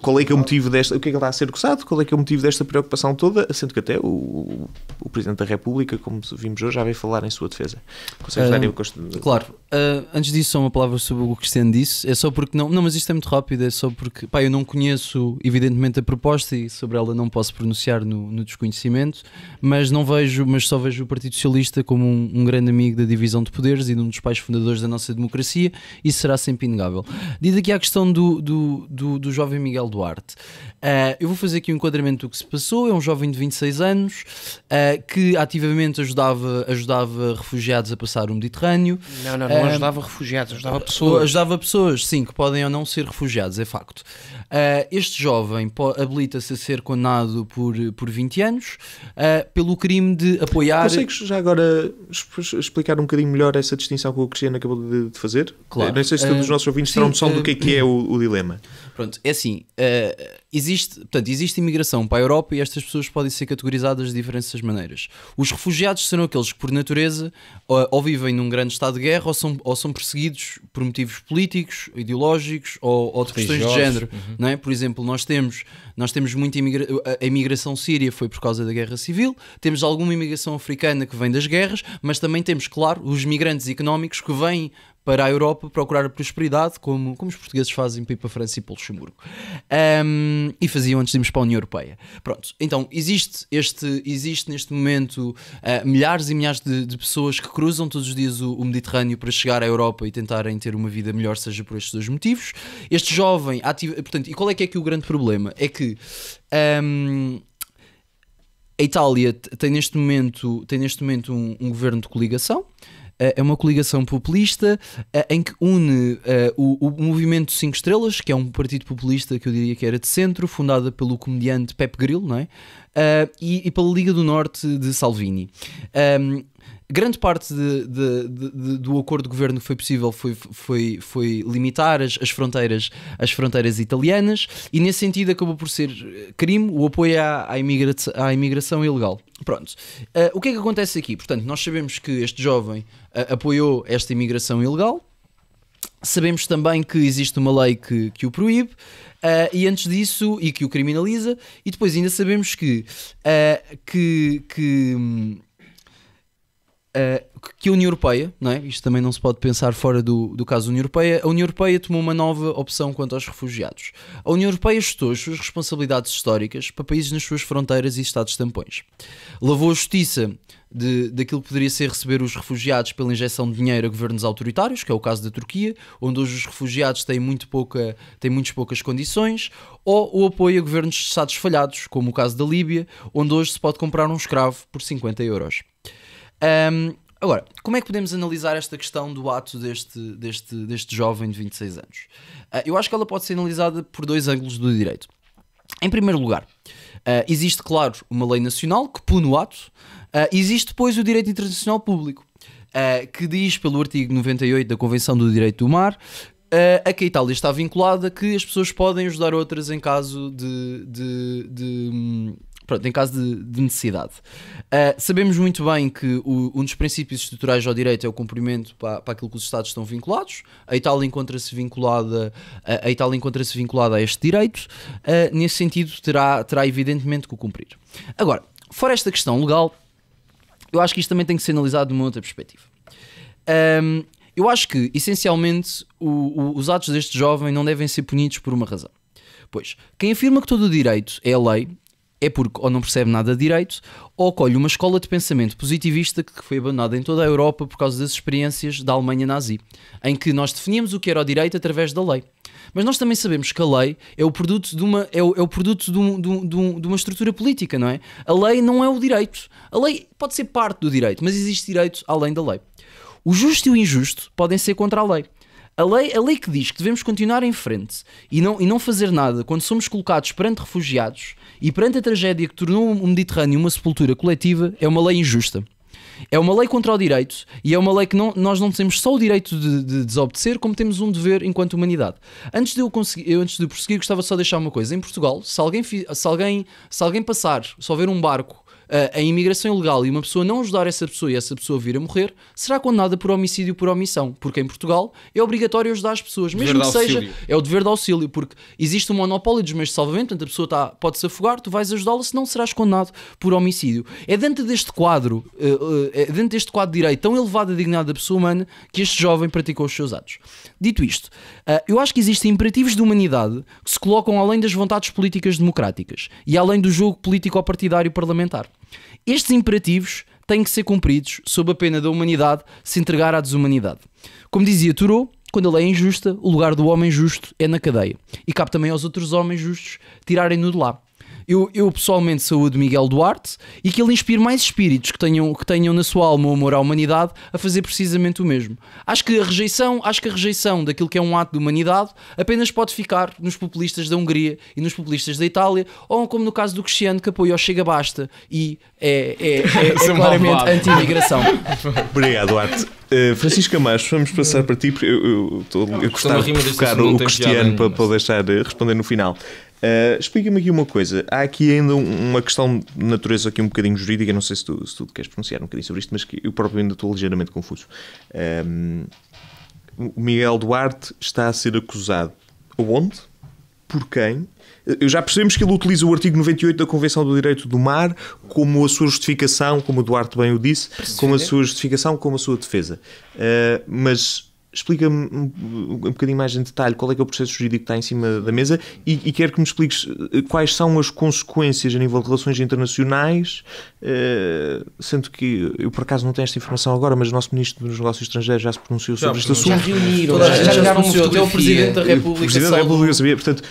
qual é que é o motivo desta... O que é que ele está a ser acusado? Qual é que é o motivo desta preocupação toda? Sendo que até o Presidente da República, como vimos hoje, já veio falar em sua defesa. Consegues dar aí o... Claro. Antes disso, só uma palavra sobre o que o Cristiano disse. É só porque... Não, mas isto é muito rápido. É só porque... Pá, eu não conheço, evidentemente, a proposta e sobre ela não posso pronunciar no desconhecimento, mas só vejo o Partido Socialista como um grande amigo da divisão de poderes e de um dos pais fundadores da nossa democracia. Isso será sempre inegável. Dito aqui à questão do jovem Miguel Duarte. Eu vou fazer aqui um enquadramento do que se passou. É um jovem de 26 anos que ativamente ajudava refugiados a passar o Mediterrâneo. Não ajudava refugiados, ajudava pessoas. Ajudava pessoas, sim, que podem ou não ser refugiados, é facto. Este jovem habilita-se a ser condenado por 20 anos pelo crime de apoiar... Consegues já agora explicar um bocadinho melhor essa distinção que o Cristiano acabou de fazer? Claro. Não sei se todos os nossos ouvintes terão noção do que é o dilema. Pronto, é assim, existe imigração para a Europa e estas pessoas podem ser categorizadas de diversas maneiras. Os refugiados serão aqueles que, por natureza, ou vivem num grande estado de guerra ou são perseguidos por motivos políticos, ideológicos ou de questões de género. Não é? Por exemplo, nós temos muita a imigração síria foi por causa da guerra civil, temos alguma imigração africana que vem das guerras, mas também temos, claro, os migrantes económicos que vêm para a Europa procurar a prosperidade, como os portugueses fazem para ir para a França e para o Luxemburgo. E faziam antes de irmos para a União Europeia. Pronto, então existe neste momento milhares e milhares de pessoas que cruzam todos os dias o Mediterrâneo para chegar à Europa e tentarem ter uma vida melhor, seja por estes dois motivos. Este jovem, portanto, e qual é que é aqui o grande problema? É que a Itália tem neste momento um governo de coligação. É uma coligação populista em que une o Movimento 5 Estrelas, que é um partido populista que eu diria que era de centro, fundada pelo comediante Beppe Grillo, não é? E pela Liga do Norte de Salvini. Grande parte do acordo de governo que foi possível foi limitar as fronteiras italianas, e nesse sentido acabou por ser crime o apoio à imigração ilegal. Pronto. O que é que acontece aqui? Portanto, nós sabemos que este jovem apoiou esta imigração ilegal, sabemos também que existe uma lei que o proíbe, e antes disso, e que o criminaliza, e depois ainda sabemos que a União Europeia, não é? Isto também não se pode pensar fora do caso da União Europeia. A União Europeia tomou uma nova opção quanto aos refugiados. A União Europeia ajustou as suas responsabilidades históricas para países nas suas fronteiras e estados tampões. Lavou a justiça daquilo que poderia ser receber os refugiados pela injeção de dinheiro a governos autoritários, que é o caso da Turquia, onde hoje os refugiados têm muito poucas condições, ou o apoio a governos de estados falhados, como o caso da Líbia, onde hoje se pode comprar um escravo por 50 euros. Agora, como é que podemos analisar esta questão do ato deste jovem de 26 anos? Eu acho que ela pode ser analisada por dois ângulos do direito. Em primeiro lugar, existe, claro, uma lei nacional que pune o ato, existe depois o direito internacional público, que diz, pelo artigo 98 da Convenção do Direito do Mar, a que a Itália está vinculada, que as pessoas podem ajudar outras em caso em caso de necessidade. Sabemos muito bem que um dos princípios estruturais ao direito é o cumprimento para aquilo que os Estados estão vinculados. A Itália encontra-se vinculada a este direito. Nesse sentido, terá evidentemente que o cumprir. Agora, fora esta questão legal, eu acho que isto também tem que ser analisado de uma outra perspectiva. Eu acho que, essencialmente, os atos deste jovem não devem ser punidos por uma razão. Pois, quem afirma que todo o direito é a lei é porque ou não percebe nada de direito, ou acolhe uma escola de pensamento positivista que foi abandonada em toda a Europa por causa das experiências da Alemanha nazi, em que nós definíamos o que era o direito através da lei. Mas nós também sabemos que a lei é o produto de uma estrutura política, não é? A lei não é o direito. A lei pode ser parte do direito, mas existe direito além da lei. O justo e o injusto podem ser contra a lei. A lei que diz que devemos continuar em frente e não fazer nada quando somos colocados perante refugiados e perante a tragédia que tornou o Mediterrâneo uma sepultura coletiva é uma lei injusta. É uma lei contra o direito e é uma lei que nós não temos só o direito de desobedecer, como temos um dever enquanto humanidade. Antes de prosseguir, gostava só de deixar uma coisa. Em Portugal, se alguém passar, se houver um barco a imigração ilegal e uma pessoa não ajudar essa pessoa e essa pessoa vir a morrer, será condenada por homicídio por omissão, porque em Portugal é obrigatório ajudar as pessoas, mesmo que seja, é o dever de auxílio, porque existe um monopólio dos meios de salvamento, portanto a pessoa pode-se afogar, tu vais ajudá-la, senão serás condenado por homicídio. É dentro deste quadro de direito tão elevado a dignidade da pessoa humana que este jovem praticou os seus atos. Dito isto, eu acho que existem imperativos de humanidade que se colocam além das vontades políticas democráticas e além do jogo político-partidário parlamentar. Estes imperativos têm que ser cumpridos sob a pena da humanidade se entregar à desumanidade. Como dizia Thoreau, quando a lei é injusta, o lugar do homem justo é na cadeia. E cabe também aos outros homens justos tirarem-no de lá. Eu pessoalmente saúdo Miguel Duarte e que ele inspire mais espíritos que tenham na sua alma o amor à humanidade a fazer precisamente o mesmo. Acho que a rejeição daquilo que é um ato de humanidade apenas pode ficar nos populistas da Hungria e nos populistas da Itália, ou como no caso do Cristiano, que apoia o Chega Basta e é claramente anti-imigração. Obrigado, Duarte. Francisco Camacho, vamos passar para ti, porque eu gostava de focar o Cristiano para deixar responder no final. Explica-me aqui uma coisa. Há aqui ainda uma questão de natureza aqui um bocadinho jurídica. Não sei se tu queres pronunciar um bocadinho sobre isto, mas que eu próprio ainda estou ligeiramente confuso. O Miguel Duarte está a ser acusado onde? Por quem? Eu já percebemos que ele utiliza o artigo 98 da Convenção do Direito do Mar como a sua justificação, como o Duarte bem o disse, como a sua justificação, como a sua defesa. Mas explica-me um bocadinho mais em detalhe qual é que é o processo jurídico que está em cima da mesa e quero que me expliques quais são as consequências a nível de relações internacionais, sendo que eu por acaso não tenho esta informação agora, mas o nosso Ministro dos Negócios Estrangeiros já se pronunciou sobre este assunto. Já reuniram, já pronunciou, até o Presidente da República. O Presidente da República sabia. Portanto,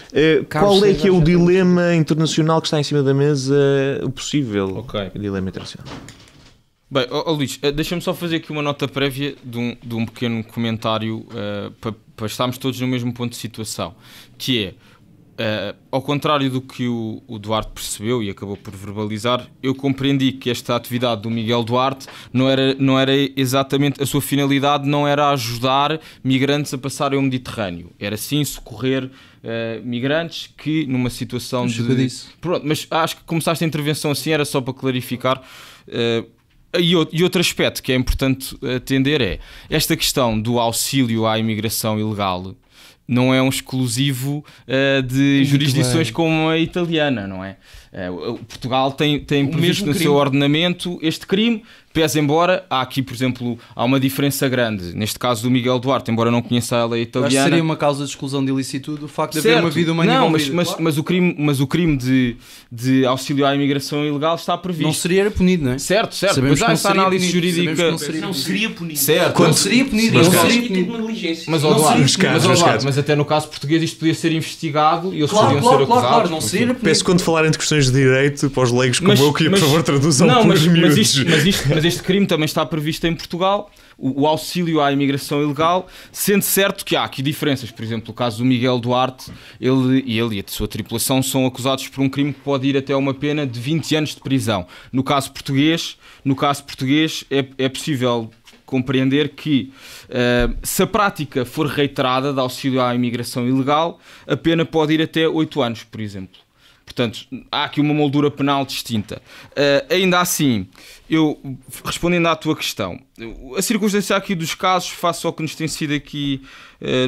qual é que é o dilema internacional que está em cima da mesa, o possível dilema internacional? Bem, Luís, deixa-me só fazer aqui uma nota prévia de um pequeno comentário para estarmos todos no mesmo ponto de situação, que é, ao contrário do que o Duarte percebeu e acabou por verbalizar, eu compreendi que esta atividade do Miguel Duarte não era exatamente, a sua finalidade não era ajudar migrantes a passarem o Mediterrâneo, era sim socorrer migrantes que numa situação de... Pronto, mas acho que começaste a intervenção assim, era só para clarificar. E outro aspecto que é importante atender é esta questão do auxílio à imigração ilegal não é um exclusivo de jurisdições como a italiana, não é? Portugal tem previsto no seu ordenamento este crime, pese embora há aqui, por exemplo, há uma diferença grande, neste caso do Miguel Duarte, embora não conheça a lei italiana. Acho que seria uma causa de exclusão de ilicitude o facto de haver uma vida humana envolvida. Mas o crime de auxílio à imigração ilegal está previsto. Não seria punido, não é? Certo. Mas há essa análise jurídica. Não seria punido. Certo. Não seria punido. Mas até no caso português isto podia ser investigado e eles podiam ser acusados. Claro, não seria punido. Peço quando falarem de questões de direito para os leigos como eu, que por favor traduzam por miúdos. Mas este crime também está previsto em Portugal, o auxílio à imigração ilegal, sendo certo que há aqui diferenças. Por exemplo, o caso do Miguel Duarte, ele e a sua tripulação são acusados por um crime que pode ir até uma pena de 20 anos de prisão. No caso português é possível compreender que se a prática for reiterada de auxílio à imigração ilegal, a pena pode ir até 8 anos, por exemplo. Portanto, há aqui uma moldura penal distinta. Ainda assim, eu respondendo à tua questão, a circunstância aqui dos casos, face ao que nos tem sido aqui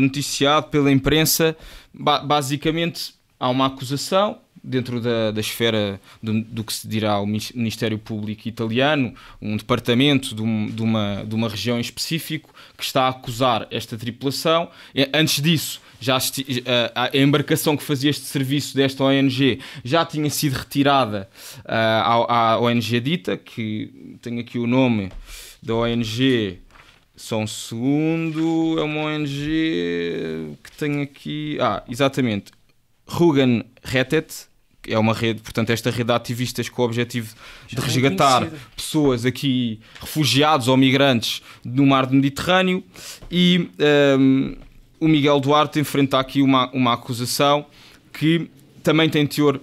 noticiado pela imprensa, basicamente há uma acusação dentro da esfera do que se dirá ao Ministério Público italiano, um departamento de uma região em específico que está a acusar esta tripulação. Antes disso, a embarcação que fazia este serviço desta ONG já tinha sido retirada à ONG dita, que tem aqui o nome da ONG, só um segundo, é uma ONG que tem aqui, exatamente, Rugan Retet, é uma rede, portanto, esta rede de ativistas com o objetivo de resgatar pessoas aqui, refugiados ou migrantes no mar do Mediterrâneo, e o Miguel Duarte enfrenta aqui uma acusação que também tem teor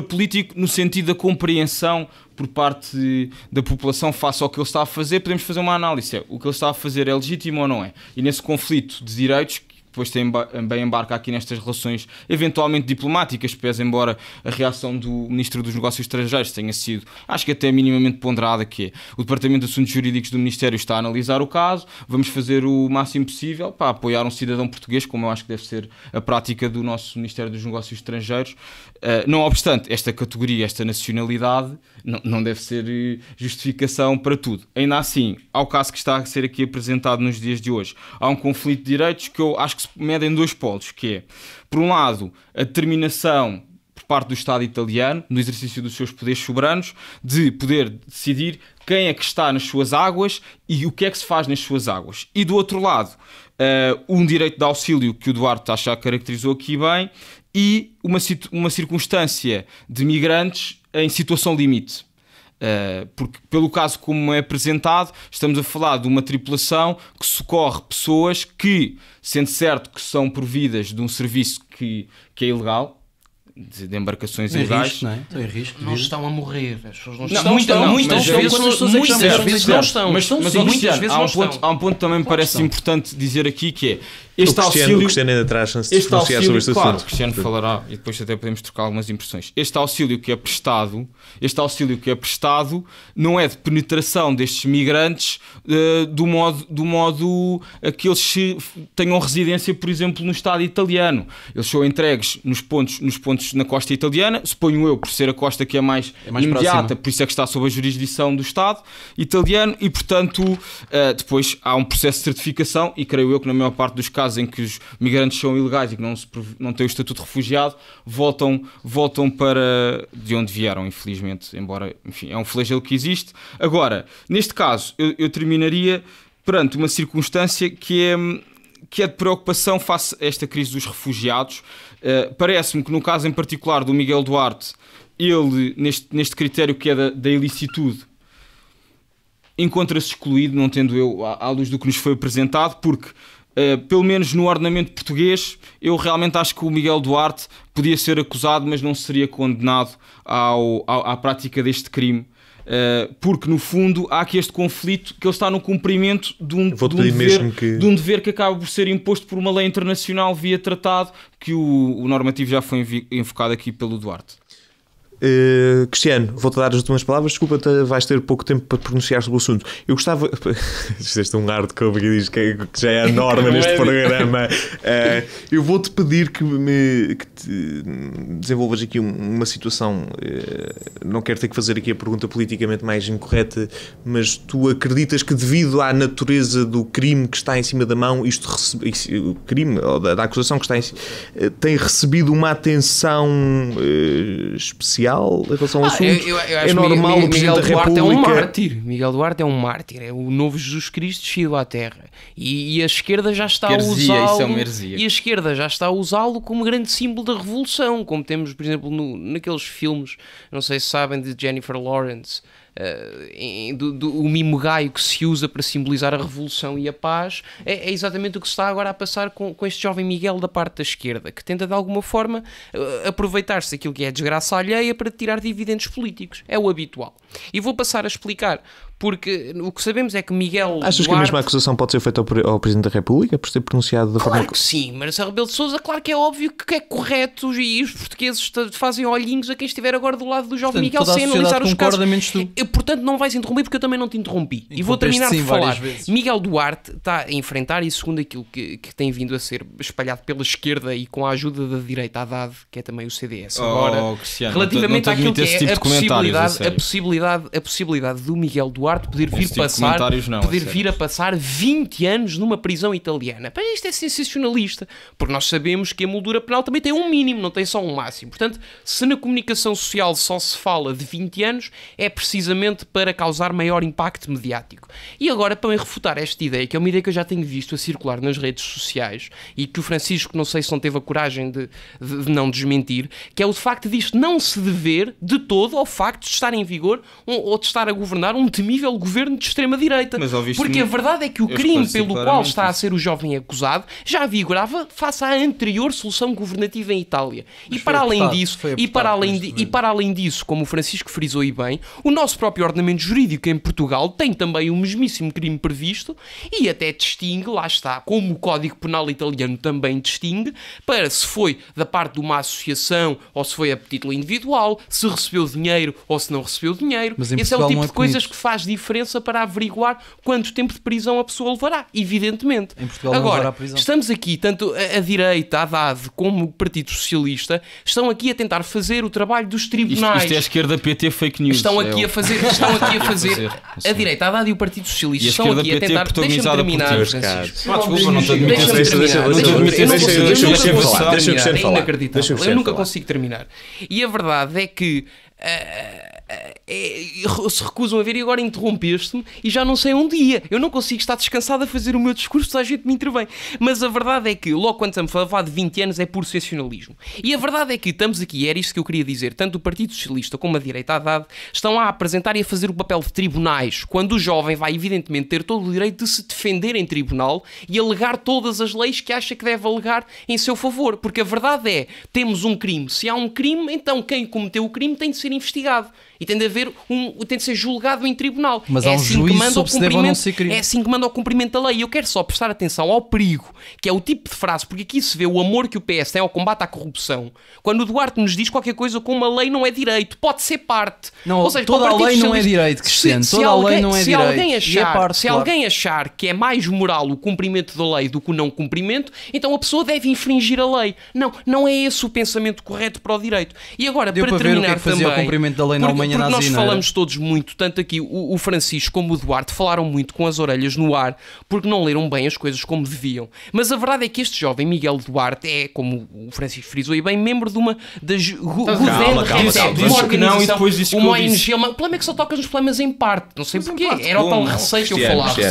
político no sentido da compreensão por parte da população face ao que ele está a fazer. Podemos fazer uma análise, o que ele está a fazer é legítimo ou não é? E nesse conflito de direitos, depois também embarca aqui nestas relações eventualmente diplomáticas, pese embora a reação do Ministro dos Negócios Estrangeiros tenha sido, acho que até minimamente ponderada, que é o Departamento de Assuntos Jurídicos do Ministério está a analisar o caso, vamos fazer o máximo possível para apoiar um cidadão português, como eu acho que deve ser a prática do nosso Ministério dos Negócios Estrangeiros. Não obstante, esta categoria, esta nacionalidade, não deve ser justificação para tudo. Ainda assim, ao caso que está a ser aqui apresentado nos dias de hoje, há um conflito de direitos que eu acho que se mede em dois polos, que é, por um lado, a determinação por parte do Estado italiano, no exercício dos seus poderes soberanos, de poder decidir quem é que está nas suas águas e o que é que se faz nas suas águas. E do outro lado, um direito de auxílio que o Duarte acha que caracterizou aqui bem e uma circunstância de migrantes em situação limite. Porque, pelo caso como é apresentado, estamos a falar de uma tripulação que socorre pessoas que, sendo certo que são providas de um serviço que é ilegal, de embarcações ilegais, Estão em risco. Não estão a morrer. As pessoas não estão. Muitas vezes não estão. Mas muitas vezes há um ponto que também me parece importante dizer aqui, que é este auxílio... O Cristiano ainda traz chance de pronunciar sobre este assunto. O Cristiano falará e depois até podemos trocar algumas impressões. Este auxílio que é prestado não é de penetração destes migrantes do modo a que eles tenham residência, por exemplo, no Estado italiano. Eles são entregues nos pontos na costa italiana, suponho eu, por ser a costa que é mais imediata, próxima. Por isso é que está sob a jurisdição do Estado italiano e, portanto, depois há um processo de certificação e creio eu que na maior parte dos casos em que os migrantes são ilegais e que não têm o estatuto de refugiado, voltam para de onde vieram, infelizmente, embora, enfim, é um flagelo que existe. Agora, neste caso, eu terminaria perante uma circunstância que é de preocupação face a esta crise dos refugiados. Parece-me que no caso em particular do Miguel Duarte, ele, neste critério que é da ilicitude, encontra-se excluído, não tendo eu, à luz do que nos foi apresentado, porque pelo menos no ordenamento português, eu realmente acho que o Miguel Duarte podia ser acusado, mas não seria condenado à prática deste crime. Porque no fundo há aqui este conflito que ele está no cumprimento de um dever que acaba por ser imposto por uma lei internacional via tratado, que o normativo já foi invocado aqui pelo Duarte. Cristiano, vou-te dar as últimas palavras. Desculpa, vais ter pouco tempo para pronunciar sobre o assunto. Eu gostava... Isto é um hardcore que diz que já é a norma neste programa. Eu vou-te pedir que te desenvolvas aqui uma situação. Não quero ter que fazer aqui a pergunta politicamente mais incorreta, mas tu acreditas que devido à natureza do crime que está em cima da mão, o crime, ou da acusação que está em cima, tem recebido uma atenção especial em relação ao assunto? Eu acho é normal que o Presidente da República... é um mártir. Miguel Duarte é um mártir. É o novo Jesus Cristo descido à terra. E a esquerda já está a usá-lo. E a esquerda já está a usá-lo como grande símbolo da revolução, como temos, por exemplo, naqueles filmes, não sei se sabem, de Jennifer Lawrence, o mimo gaio que se usa para simbolizar a revolução e a paz. É exatamente o que se está agora a passar com este jovem Miguel da parte da esquerda, que tenta de alguma forma aproveitar-se daquilo que é a desgraça alheia para tirar dividendos políticos. É o habitual. E vou passar a explicar, porque o que sabemos é que Miguel Achas Duarte... que a mesma acusação pode ser feita ao Presidente da República por ser pronunciado da forma... Claro que sim, Marcelo Rebelo de Sousa, claro que é óbvio que é correto, e os portugueses fazem olhinhos a quem estiver agora do lado do jovem Miguel sem analisar os casos. Portanto, não vais interromper porque eu também não te interrompi. E vou terminar por falar. Miguel Duarte está a enfrentar, e segundo aquilo que tem vindo a ser espalhado pela esquerda e com a ajuda da direita Haddad, que é também o CDS agora, Cristiano, relativamente àquilo que é tipo a possibilidade do Miguel Duarte poder vir a passar 20 anos numa prisão italiana. Mas isto é sensacionalista, porque nós sabemos que a moldura penal também tem um mínimo, não tem só um máximo. Portanto, se na comunicação social só se fala de 20 anos, é precisamente para causar maior impacto mediático. E agora, para refutar esta ideia, que é uma ideia que eu já tenho visto a circular nas redes sociais e que o Francisco, não sei se não teve a coragem de não desmentir, que é o facto disto não se dever de todo ao facto de estar em vigor ou de estar a governar um temível governo de extrema-direita. Porque a verdade é que o crime pelo qual está a ser o jovem acusado já vigorava face à anterior solução governativa em Itália. E para além disso, como o Francisco frisou e bem, o nosso próprio ordenamento jurídico em Portugal tem também o mesmíssimo crime previsto e até distingue, lá está, como o Código Penal italiano também distingue, para se foi da parte de uma associação ou se foi a título individual, se recebeu dinheiro ou se não recebeu dinheiro. Esse é o tipo de coisas que faz faz diferença para averiguar quanto tempo de prisão a pessoa levará, evidentemente. Em Portugal não levará prisão. Estamos aqui, tanto a direita, a Haddad, como o Partido Socialista, estão aqui a tentar fazer o trabalho dos tribunais. Isto é a esquerda PT fake news. Estão aqui a fazer a direita, a Haddad e o Partido Socialista estão aqui a tentar... Deixa-me terminar, Desculpa, não te admito. É inacreditável. Eu nunca consigo terminar. E a verdade é que se recusam a ver e agora interrompeste-me e já não sei um dia. Eu não consigo estar descansado a fazer o meu discurso, toda a gente me intervém. Mas a verdade é que, logo quando estamos a falar de 20 anos, é puro sensacionalismo. E a verdade é que estamos aqui, era isto que eu queria dizer, tanto o Partido Socialista como a direita, a Haddad, estão a apresentar e a fazer o papel de tribunais, quando o jovem vai evidentemente ter todo o direito de se defender em tribunal e alegar todas as leis que acha que deve alegar em seu favor. Porque a verdade é, temos um crime. Se há um crime, então quem cometeu o crime tem de ser investigado. E tem de ser julgado em tribunal. Mas há um juízo sobre se deve ou não ser crime. É assim que manda ao cumprimento da lei. E eu quero só prestar atenção ao perigo, que é o tipo de frase, porque aqui se vê o amor que o PS tem ao combate à corrupção. Quando o Duarte nos diz qualquer coisa como a lei não é direito, pode ser parte. Não, ou seja, toda a lei não é direito, Cristiano. Toda a lei não é direito. Se alguém achar que é mais moral o cumprimento da lei do que o não cumprimento, então a pessoa deve infringir a lei. Não é esse o pensamento correto para o direito. E agora, deu para terminar também... o cumprimento da lei na Alemanha porque nazi, nós falamos todos muito, tanto aqui o Francisco como o Duarte falaram muito com as orelhas no ar porque não leram bem as coisas como deviam. Mas a verdade é que este jovem Miguel Duarte é, como o Francisco frisou e bem, membro de uma das organização, uma ONG. O problema é que só tocas nos problemas em parte, não sei porquê, era o tal receio que eu falava.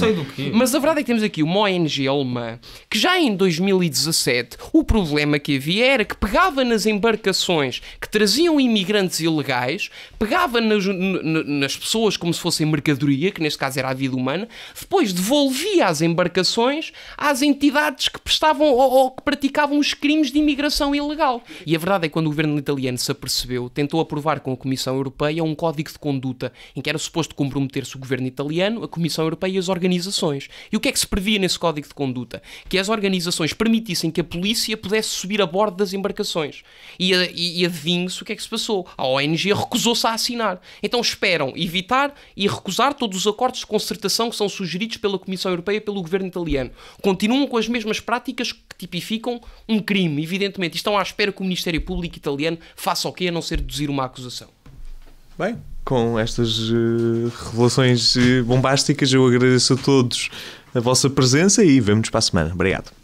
Mas a verdade é que temos aqui uma ONG alemã que já em 2017 o problema que havia era que pegava nas embarcações que traziam imigrantes ilegais, pegava nas pessoas como se fossem mercadoria, que neste caso era a vida humana, depois devolvia as embarcações às entidades que prestavam ou que praticavam os crimes de imigração ilegal. E a verdade é que quando o governo italiano se apercebeu, tentou aprovar com a Comissão Europeia um código de conduta em que era suposto comprometer-se o governo italiano, a Comissão Europeia e as organizações. E o que é que se previa nesse código de conduta? Que as organizações permitissem que a polícia pudesse subir a bordo das embarcações. E adivinhe-se o que é que se passou. A ONG recusou-se a assinar. Então esperam evitar e recusar todos os acordos de concertação que são sugeridos pela Comissão Europeia e pelo governo italiano. Continuam com as mesmas práticas que tipificam um crime, evidentemente. E estão à espera que o Ministério Público italiano faça o quê a não ser deduzir uma acusação. Bem, com estas revelações bombásticas, eu agradeço a todos a vossa presença e vemo-nos para a semana. Obrigado.